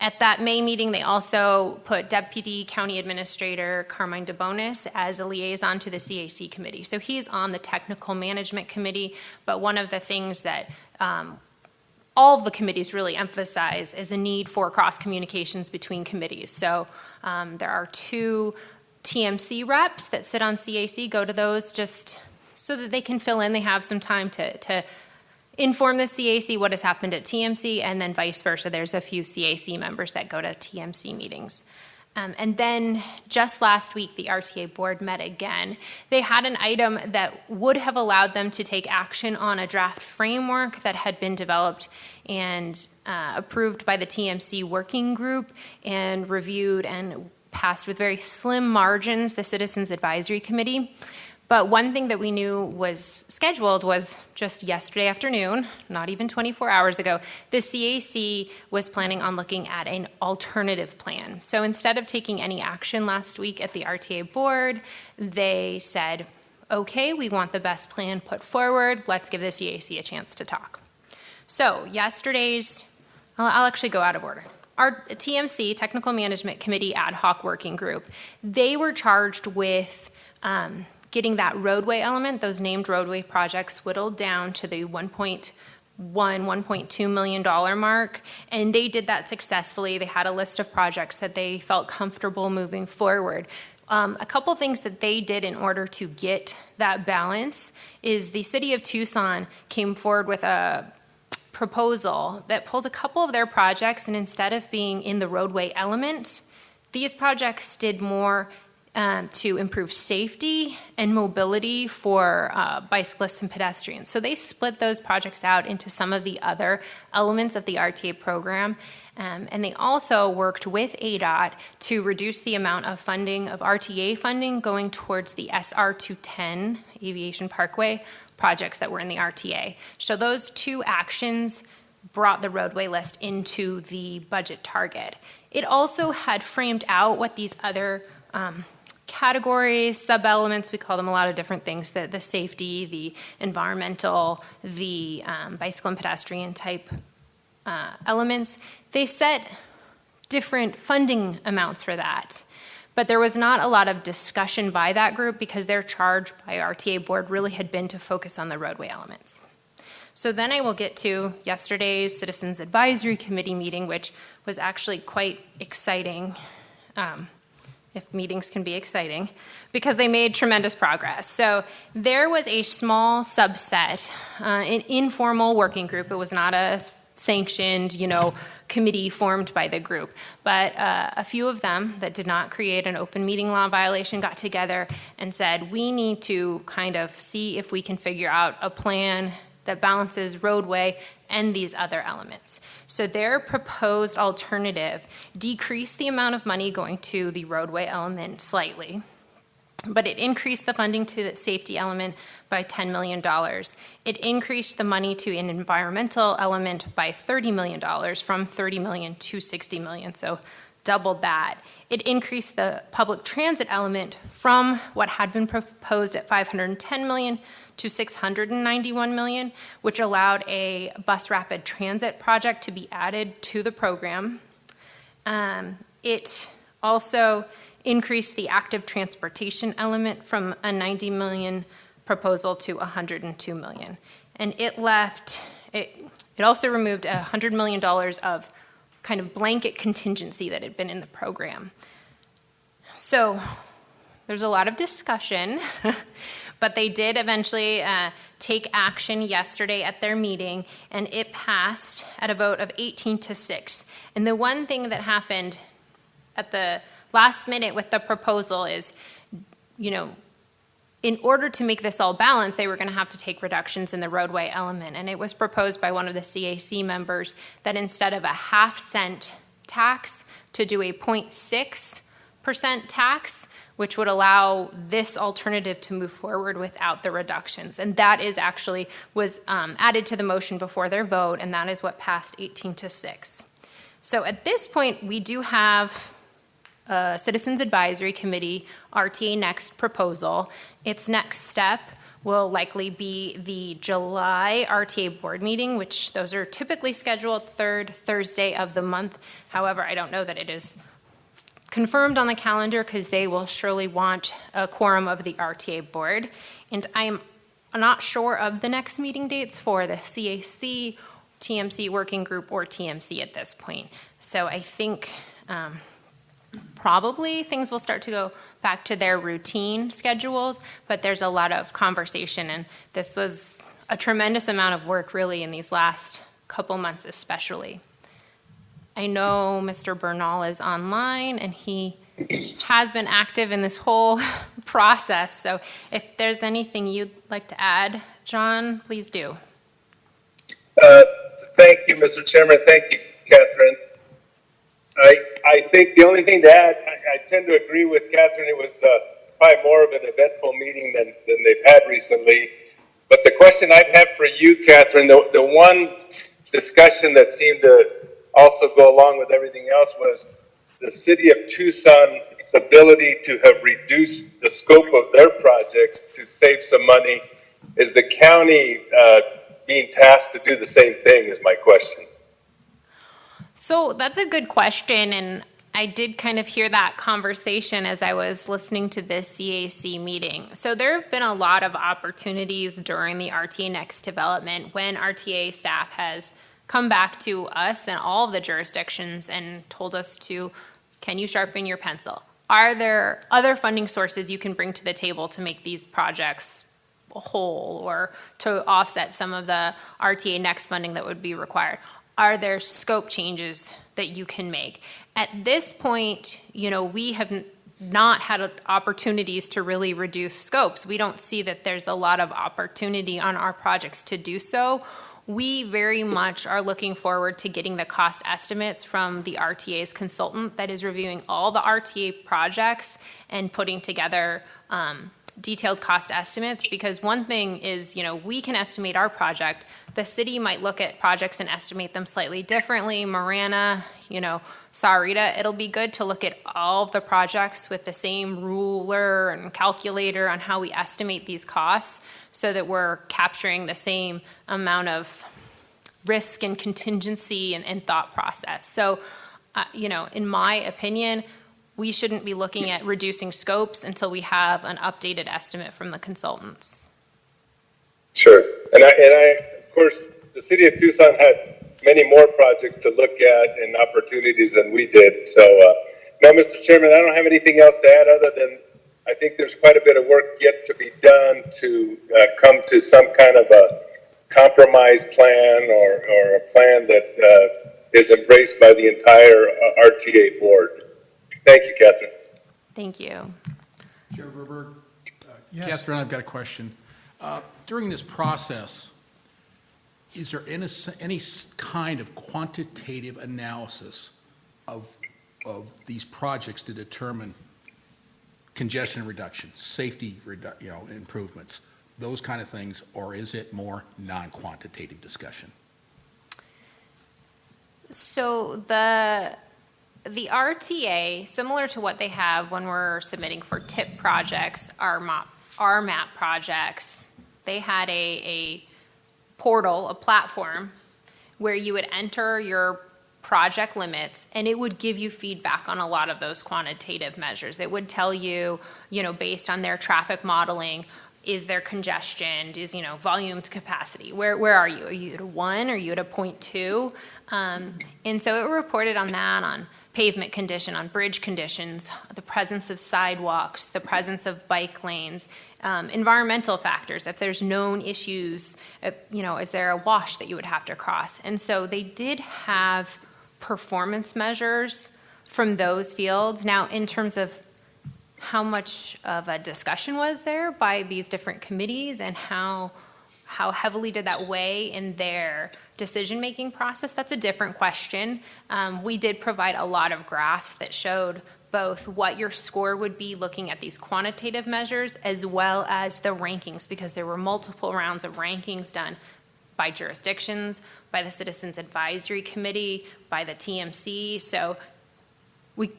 At that May meeting, they also put Deputy County Administrator Carmine DeBonis as a liaison to the CAC committee. So he's on the Technical Management Committee, but one of the things that all of the committees really emphasize is a need for cross communications between committees. So there are 2 TMC reps that sit on CAC, go to those just so that they can fill in. They have some time to inform the CAC what has happened at TMC, and then vice versa. There's a few CAC members that go to TMC meetings. And then just last week, the RTA board met again. They had an item that would have allowed them to take action on a draft framework that had been developed and approved by the TMC working group and reviewed and passed with very slim margins the Citizens Advisory Committee. But one thing that we knew was scheduled was just yesterday afternoon, not even 24 hours ago, the CAC was planning on looking at an alternative plan. So instead of taking any action last week at the RTA board, they said, okay, we want the best plan put forward. Let's give the CAC a chance to talk. So I'll actually go out of order. Our TMC, Technical Management Committee Ad Hoc Working Group, they were charged with getting that roadway element, those named roadway projects, whittled down to the $1.2 million mark, and they did that successfully. They had a list of projects that they felt comfortable moving forward. A couple things that they did in order to get that balance is the city of Tucson came forward with a proposal that pulled a couple of their projects, and instead of being in the roadway element, these projects did more to improve safety and mobility for bicyclists and pedestrians. So they split those projects out into some of the other elements of the RTA program. And they also worked with ADOT to reduce the amount of funding, of RTA funding, going towards the SR 210 Aviation Parkway projects that were in the RTA. So those 2 actions brought the roadway list into the budget target. It also had framed out what these other categories, sub-elements, we call them a lot of different things, the safety, the environmental, the bicycle and pedestrian type elements. They set different funding amounts for that. But there was not a lot of discussion by that group because their charge by RTA board really had been to focus on the roadway elements. So then I will get to yesterday's Citizens Advisory Committee meeting, which was actually quite exciting, if meetings can be exciting, because they made tremendous progress. So there was a small subset, an informal working group. It was not a sanctioned, committee formed by the group. But a few of them that did not create an open meeting law violation got together and said, we need to kind of see if we can figure out a plan that balances roadway and these other elements. So their proposed alternative decreased the amount of money going to the roadway element slightly, but it increased the funding to the safety element by $10 million. It increased the money to an environmental element by $30 million, from $30 million to $60 million, so doubled that. It increased the public transit element from what had been proposed at $510 million to $691 million, which allowed a bus rapid transit project to be added to the program. It also increased the active transportation element from a $90 million proposal to $102 million. And it also removed $100 million of kind of blanket contingency that had been in the program. So there's a lot of discussion, but they did eventually take action yesterday at their meeting, and it passed at a vote of 18-6. And the one thing that happened at the last minute with the proposal is, in order to make this all balanced, they were going to have to take reductions in the roadway element. And it was proposed by one of the CAC members that instead of a half-cent tax, to do a 0.6% tax, which would allow this alternative to move forward without the reductions. And that was added to the motion before their vote, and that is what passed 18-6. So at this point, we do have a Citizens Advisory Committee RTA Next proposal. Its next step will likely be the July RTA board meeting, which those are typically scheduled third Thursday of the month. However, I don't know that it is confirmed on the calendar because they will surely want a quorum of the RTA board. And I'm not sure of the next meeting dates for the CAC, TMC working group, or TMC at this point. So I think probably things will start to go back to their routine schedules, but there's a lot of conversation, and this was a tremendous amount of work really in these last couple months especially. I know Mr. Bernal is online, and he has been active in this whole process. So if there's anything you'd like to add, John, please do. Thank you, Mr. Chairman. Thank you, Catherine. I think the only thing to add, I tend to agree with Catherine. It was probably more of an eventful meeting than they've had recently. But the question I'd have for you, Catherine, the one discussion that seemed to also go along with everything else was the city of Tucson's ability to have reduced the scope of their projects to save some money. Is the county being tasked to do the same thing is my question. So that's a good question, and I did kind of hear that conversation as I was listening to this CAC meeting. So there have been a lot of opportunities during the RTA Next development when RTA staff has come back to us and all of the jurisdictions and told us can you sharpen your pencil? Are there other funding sources you can bring to the table to make these projects whole or to offset some of the RTA Next funding that would be required? Are there scope changes that you can make? At this point, we have not had opportunities to really reduce scopes. We don't see that there's a lot of opportunity on our projects to do so. We very much are looking forward to getting the cost estimates from the RTA's consultant that is reviewing all the RTA projects and putting together detailed cost estimates, because one thing is, we can estimate our project. The city might look at projects and estimate them slightly differently. Marana, Sahuarita, it'll be good to look at all of the projects with the same ruler and calculator on how we estimate these costs so that we're capturing the same amount of risk and contingency and thought process. So in my opinion, we shouldn't be looking at reducing scopes until we have an updated estimate from the consultants. Sure. And of course, the city of Tucson had many more projects to look at and opportunities than we did. So, no, Mr. Chairman, I don't have anything else to add other than I think there's quite a bit of work yet to be done to come to some kind of a compromise plan or a plan that is embraced by the entire RTA board. Thank you, Catherine. Thank you. Chair Verberg, Yes. Catherine, I've got a question. During this process, is there any kind of quantitative analysis of these projects to determine congestion reduction, safety improvements, those kind of things, or is it more non-quantitative discussion? So the RTA, similar to what they have when we're submitting for TIP projects, RMAP projects, they had a portal, a platform, where you would enter your project limits, and it would give you feedback on a lot of those quantitative measures. It would tell you, based on their traffic modeling, is there congestion, is, volume to capacity, where are you? Are you at a 1? Are you at a 0.2? And so it reported on that, on pavement condition, on bridge conditions, the presence of sidewalks, the presence of bike lanes, environmental factors, if there's known issues, is there a wash that you would have to cross? And so they did have performance measures from those fields. Now, in terms of how much of a discussion was there by these different committees and how heavily did that weigh in their decision-making process, that's a different question. We did provide a lot of graphs that showed both what your score would be looking at these quantitative measures as well as the rankings, because there were multiple rounds of rankings done by jurisdictions, by the Citizens Advisory Committee, by the TMC. So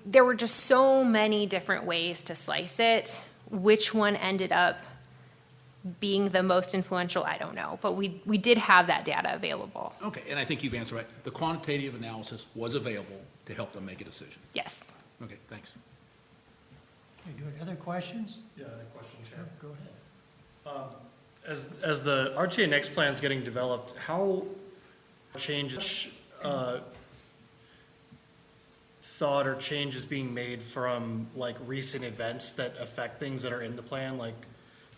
there were just so many different ways to slice it. Which one ended up being the most influential, I don't know. But we did have that data available. Okay, and I think you've answered right. The quantitative analysis was available to help them make a decision. Yes. Okay, thanks. Okay, good. Other questions? Yeah, the question, Chair. Go ahead. As the RTA Next plan is getting developed, how changes, thought or changes being made from like recent events that affect things that are in the plan, like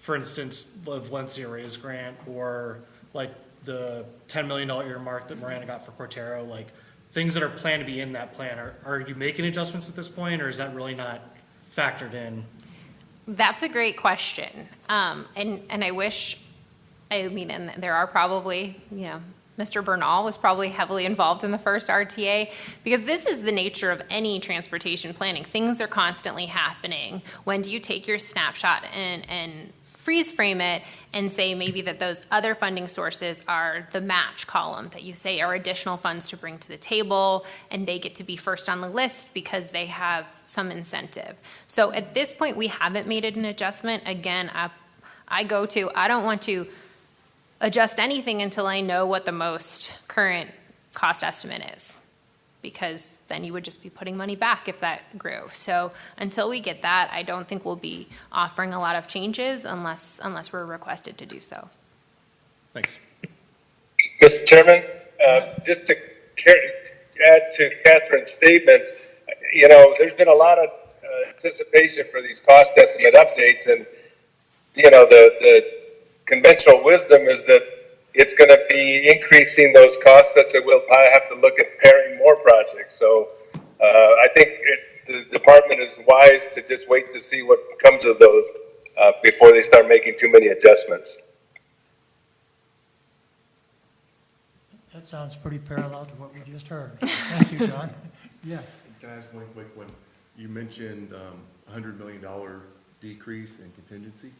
for instance, the Valencia Raise grant or like the $10 million earmark that Miranda got for Cortero, like things that are planned to be in that plan. Are you making adjustments at this point, or is that really not factored in? That's a great question. And I wish, and there are probably, Mr. Bernal was probably heavily involved in the first RTA, because this is the nature of any transportation planning. Things are constantly happening. When do you take your snapshot and freeze frame it and say maybe that those other funding sources are the match column that you say are additional funds to bring to the table, and they get to be first on the list because they have some incentive. So at this point, we haven't made it an adjustment. Again, I don't want to adjust anything until I know what the most current cost estimate is, because then you would just be putting money back if that grew. So until we get that, I don't think we'll be offering a lot of changes unless we're requested to do so. Thanks. Mr. Chairman, just to add to Catherine's statement, there's been a lot of anticipation for these cost estimate updates, and the conventional wisdom is that it's going to be increasing those costs such that we'll probably have to look at pairing more projects. So I think the department is wise to just wait to see what comes of those before they start making too many adjustments. That sounds pretty parallel to what we just heard. Thank you, John. Yes. Can I ask one quick one? You mentioned $100 million decrease in contingency.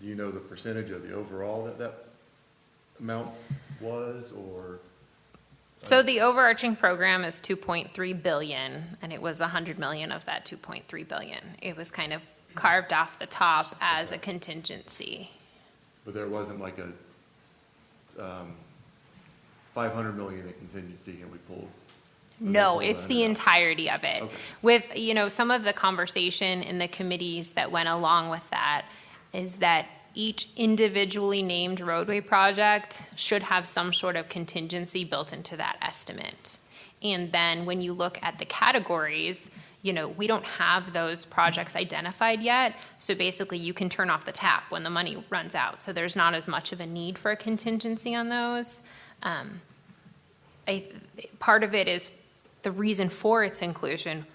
Do you know the percentage of the overall that amount was, or? So the overarching program is $2.3 billion, and it was $100 million of that $2.3 billion. It was kind of carved off the top as a contingency. But there wasn't like a $500 million in contingency and we pulled No, pull it's that the out? entirety of it. Okay. With, some of the conversation in the committees that went along with that is that each individually named roadway project should have some sort of contingency built into that estimate. And then when you look at the categories, we don't have those projects identified yet. So basically, you can turn off the tap when the money runs out. So there's not as much of a need for a contingency on those. Part of it is the reason for its inclusion,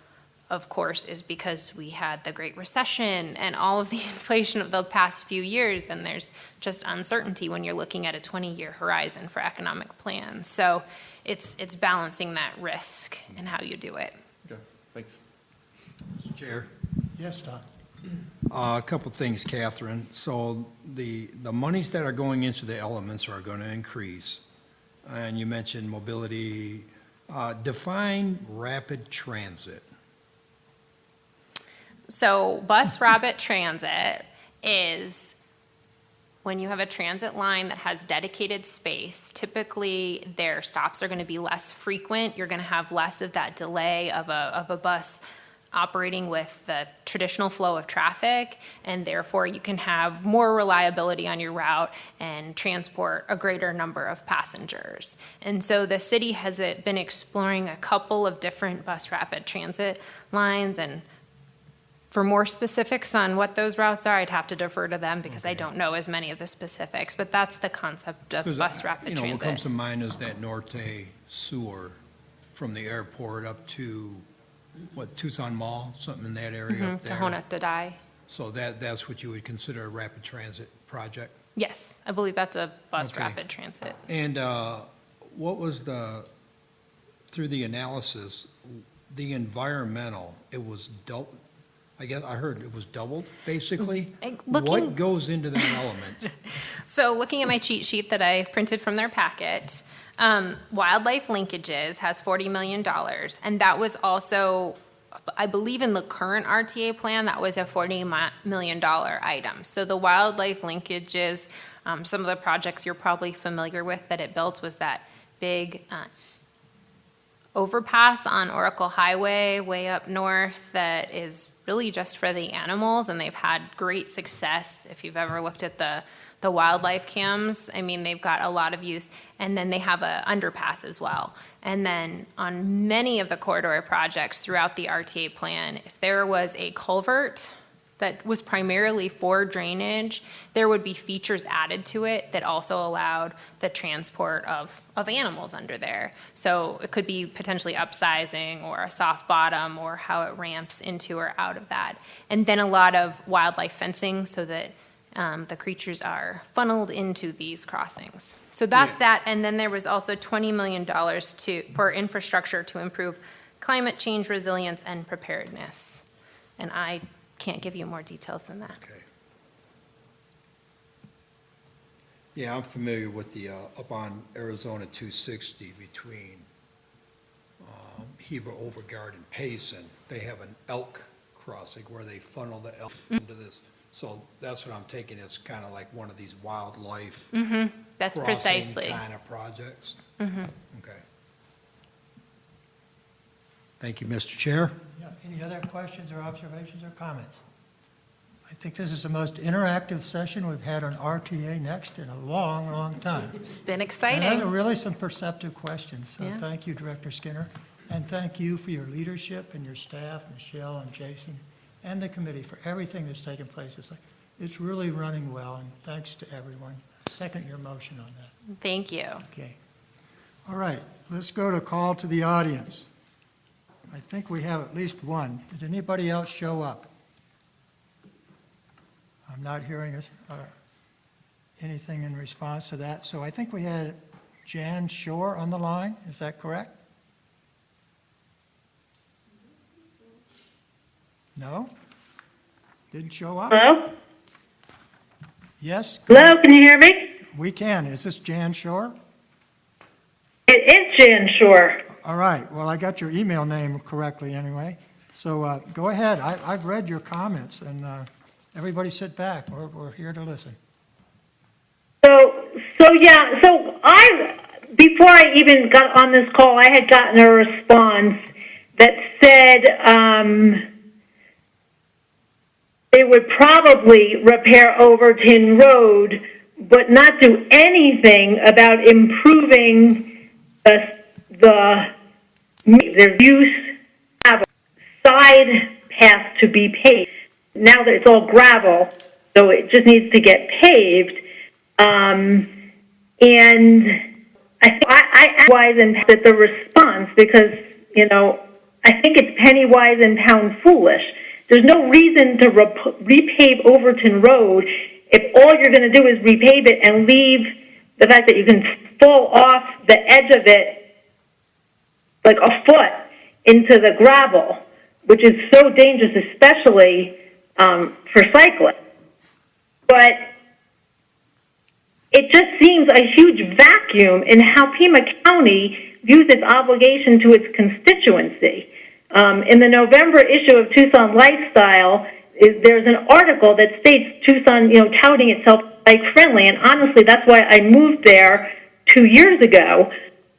of course, is because we had the Great Recession and all of the inflation of the past few years, and there's just uncertainty when you're looking at a 20-year horizon for economic plans. So it's balancing that risk and how you do it. Okay, thanks. Mr. Chair. Yes, Tom? A couple things, Catherine. So the monies that are going into the elements are going to increase. And you mentioned mobility. Define rapid transit. So bus rapid transit is when you have a transit line that has dedicated space, typically their stops are going to be less frequent. You're going to have less of that delay of a bus operating with the traditional flow of traffic, and therefore you can have more reliability on your route and transport a greater number of passengers. And so the city has been exploring a couple of different bus rapid transit lines, and for more specifics on what those routes are, I'd have to defer to them because I don't know as many of the specifics, but that's the concept of bus rapid transit. What comes to mind is that Norte sewer from the airport up to, Tucson Mall, something in that area up there? Tahona Dadai. So that's what you would consider a rapid transit project? Yes, I believe that's a bus Okay. rapid transit. And what was through the analysis, the environmental, it was I guess I heard it was doubled, basically? What goes into that element? So looking at my cheat sheet that I printed from their packet, wildlife linkages has $40 million. And that was also, I believe in the current RTA plan, that was a $40 million item. So the wildlife linkages, some of the projects you're probably familiar with that it built was that big overpass on Oracle Highway way up north that is really just for the animals, and they've had great success. If you've ever looked at the wildlife cams, I mean, they've got a lot of use. And then they have an underpass as well. And then on many of the corridor projects throughout the RTA plan, if there was a culvert that was primarily for drainage, there would be features added to it that also allowed the transport of animals under there. So it could be potentially upsizing or a soft bottom or how it ramps into or out of that. And then a lot of wildlife fencing so that the creatures are funneled into these crossings. So that's that. And then there was also $20 million for infrastructure to improve climate change resilience and preparedness. And I can't give you more details than that. Okay. Yeah, I'm familiar with the, up on Arizona 260 between Heber, Overguard, and Payson. They have an elk crossing where they funnel the elk into this. So that's what I'm taking, it's kind of like one of these wildlife That's crossing precisely. kind of projects. Okay. Thank you, Mr. Chair. Yeah, any other questions or observations or comments? I think this is the most interactive session we've had on RTA Next in a long, long time. It's been And exciting. those are really some perceptive questions, so Yeah. thank you, Director Skinner. And thank you for your leadership and your staff, Michelle and Jason, and the committee for everything that's taken place. It's really running well, and thanks to everyone. Second your motion on that. Thank you. Okay. All right, let's go to call to the audience. I think we have at least one. Did anybody else show up? I'm not hearing anything in response to that. So I think we had Jan Shore on the line. Is that correct? No? Didn't show up? Hello? Yes? Hello, can you hear me? We can. Is this Jan Shore? It is Jan Shore. All right, well, I got your email name correctly anyway. So go ahead. I've read your comments, and everybody sit back. We're here to listen. So before I even got on this call, I had gotten a response that said they would probably repair Overton Road, but not do anything about improving the use of side path to be paved. Now that it's all gravel, so it just needs to get paved. And I asked wise and that the response, because, I think it's penny wise and pound foolish. There's no reason to repave Overton Road if all you're going to do is repave it and leave the fact that you can fall off the edge of it like a foot into the gravel, which is so dangerous, especially for cyclists. But it just seems a huge vacuum in how Pima County views its obligation to its constituency. In the November issue of Tucson Lifestyle, there's an article that states Tucson, touting itself bike-friendly, and honestly, that's why I moved there 2 years ago,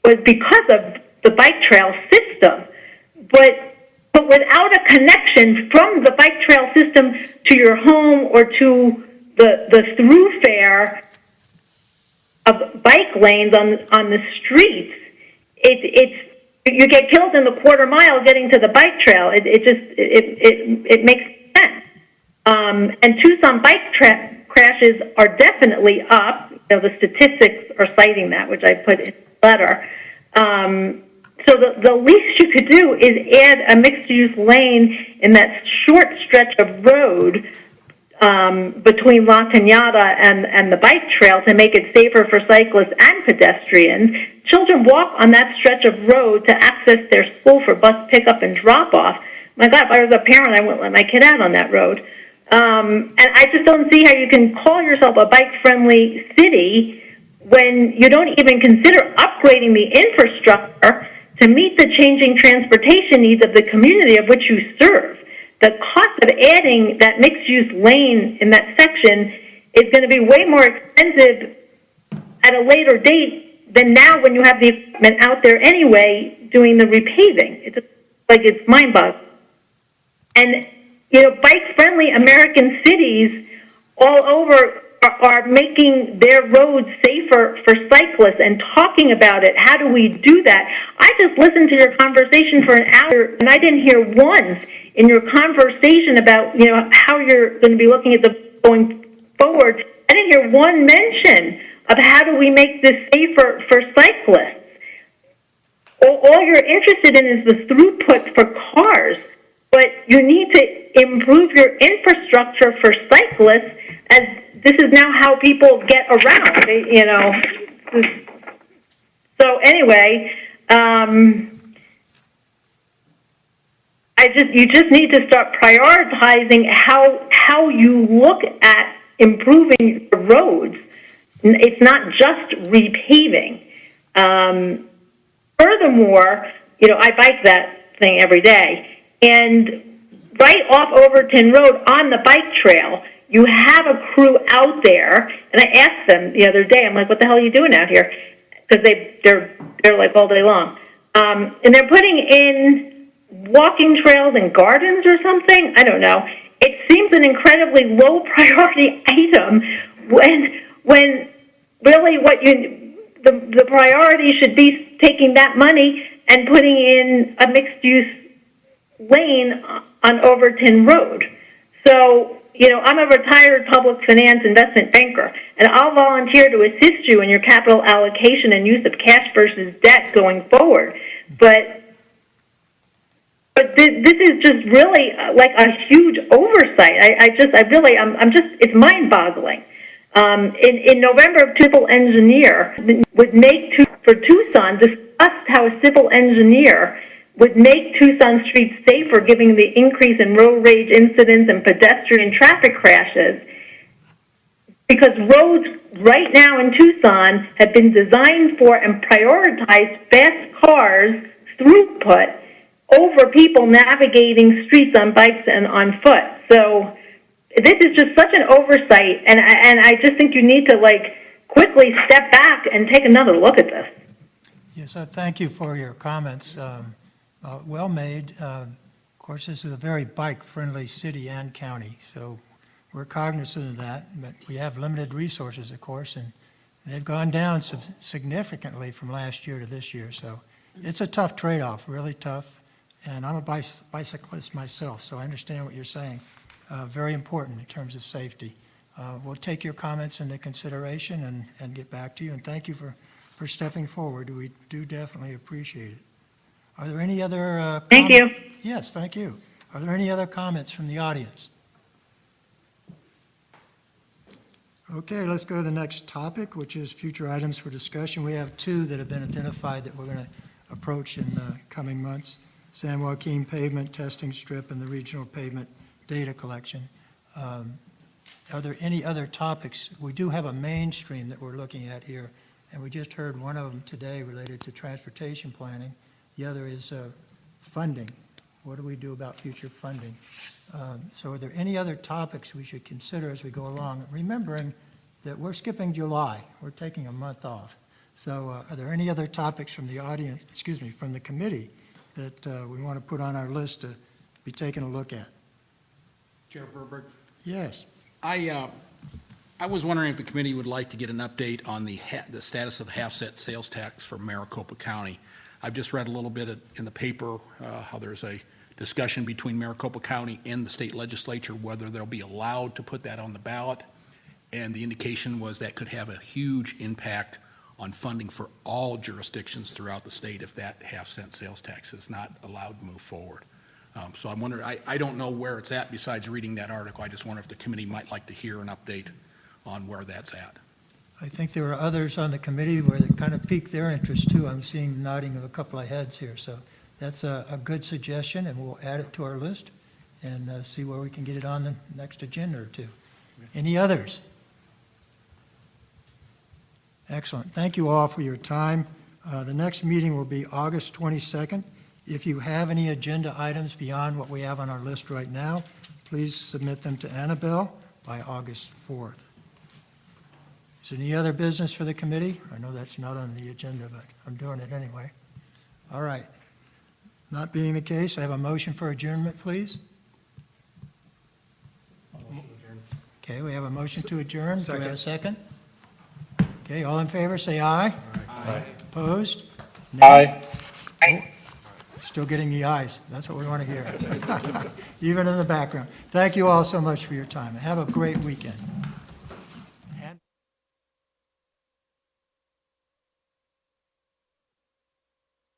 was because of the bike trail system. But without a connection from the bike trail system to your home or to the thoroughfare of bike lanes on the streets, you get killed in the quarter mile getting to the bike trail. It makes sense. And Tucson bike crashes are definitely up. The statistics are citing that, which I put in the letter. So the least you could do is add a mixed-use lane in that short stretch of road between La Cañada and the bike trail to make it safer for cyclists and pedestrians. Children walk on that stretch of road to access their school for bus pickup and drop-off. My God, if I was a parent, I wouldn't let my kid out on that road. And I just don't see how you can call yourself a bike-friendly city when you don't even consider upgrading the infrastructure to meet the changing transportation needs of the community of which you serve. The cost of adding that mixed-use lane in that section is going to be way more expensive at a later date than now when you have the equipment out there anyway doing the repaving. It's mind-boggling. And, bike-friendly American cities all over are making their roads safer for cyclists and talking about it. How do we do that? I just listened to your conversation for an hour, and I didn't hear once in your conversation about, how you're going to be looking at the going forward. I didn't hear one mention of how do we make this safer for cyclists. All you're interested in is the throughput for cars, but you need to improve your infrastructure for cyclists, as this is now how people get around, So anyway, you just need to start prioritizing how you look at improving the roads. It's not just repaving. Furthermore, I bike that thing every day, and right off Overton Road on the bike trail, you have a crew out there, and I asked them the other day, I'm like, what the hell are you doing out here? Because they're like all day long. And they're putting in walking trails and gardens or something. I don't know. It seems an incredibly low priority item when really the priority should be taking that money and putting in a mixed use lane on Overton Road. So, I'm a retired public finance investment banker, and I'll volunteer to assist you in your capital allocation and use of cash versus debt going forward. But this is just really like a huge oversight. It's mind-boggling. In November, a civil engineer would make for Tucson discussed how a civil engineer would make Tucson streets safer, given the increase in road rage incidents and pedestrian traffic crashes, because roads right now in Tucson have been designed for and prioritize fast cars throughput over people navigating streets on bikes and on foot. So this is just such an oversight, and I just think you need to quickly step back and take another look at this. Yes, thank you for your comments. Well made. Of course, this is a very bike-friendly city and county, so we're cognizant of that, but we have limited resources, of course, and they've gone down significantly from last year to this year, so it's a tough trade-off, really tough, and I'm a bicyclist myself, so I understand what you're saying. Very important in terms of safety. We'll take your comments into consideration and get back to you, and thank you for stepping forward. We do definitely appreciate it. Are there any other Thank you. Yes, thank you. Are there any other comments from the audience? Okay, let's go to the next topic, which is future items for discussion. We have two that have been identified that we're going to approach in the coming months: San Joaquin pavement testing strip and the regional pavement data collection. Are there any other topics? We do have a mainstream that we're looking at here, and we just heard one of them today related to transportation planning. The other is funding. What do we do about future funding? So are there any other topics we should consider as we go along? Remembering that we're skipping July. We're taking a month off. So are there any other topics from the audience, from the committee that we want to put on our list to be taken a look at? Chair Verberg, Yes. I was wondering if the committee would like to get an update on the status of the half-cent sales tax for Maricopa County. I've just read a little bit in the paper how there's a discussion between Maricopa County and the state legislature whether they'll be allowed to put that on the ballot, and the indication was that could have a huge impact on funding for all jurisdictions throughout the state if that half-cent sales tax is not allowed to move forward. So I'm wondering, I don't know where it's at besides reading that article. I just wonder if the committee might like to hear an update on where that's at. I think there are others on the committee where they kind of piqued their interest too. I'm seeing nodding of a couple of heads here. So that's a good suggestion, and we'll add it to our list and see where we can get it on the next agenda or two. Any others? Excellent. Thank you all for your time. The next meeting will be August 22nd. If you have any agenda items beyond what we have on our list right now, please submit them to Annabelle by August 4th. Is there any other business for the committee? I know that's not on the agenda, but I'm doing it anyway. All right. Not being the case, I have a motion for adjournment, please. Okay, we have a motion to adjourn. Do we have a second? Okay, all in favor, say aye. Aye. Opposed? Nay? Aye. Still getting the ayes. That's what we want to hear. Even in the background. Thank you all so much for your time. Have a great weekend.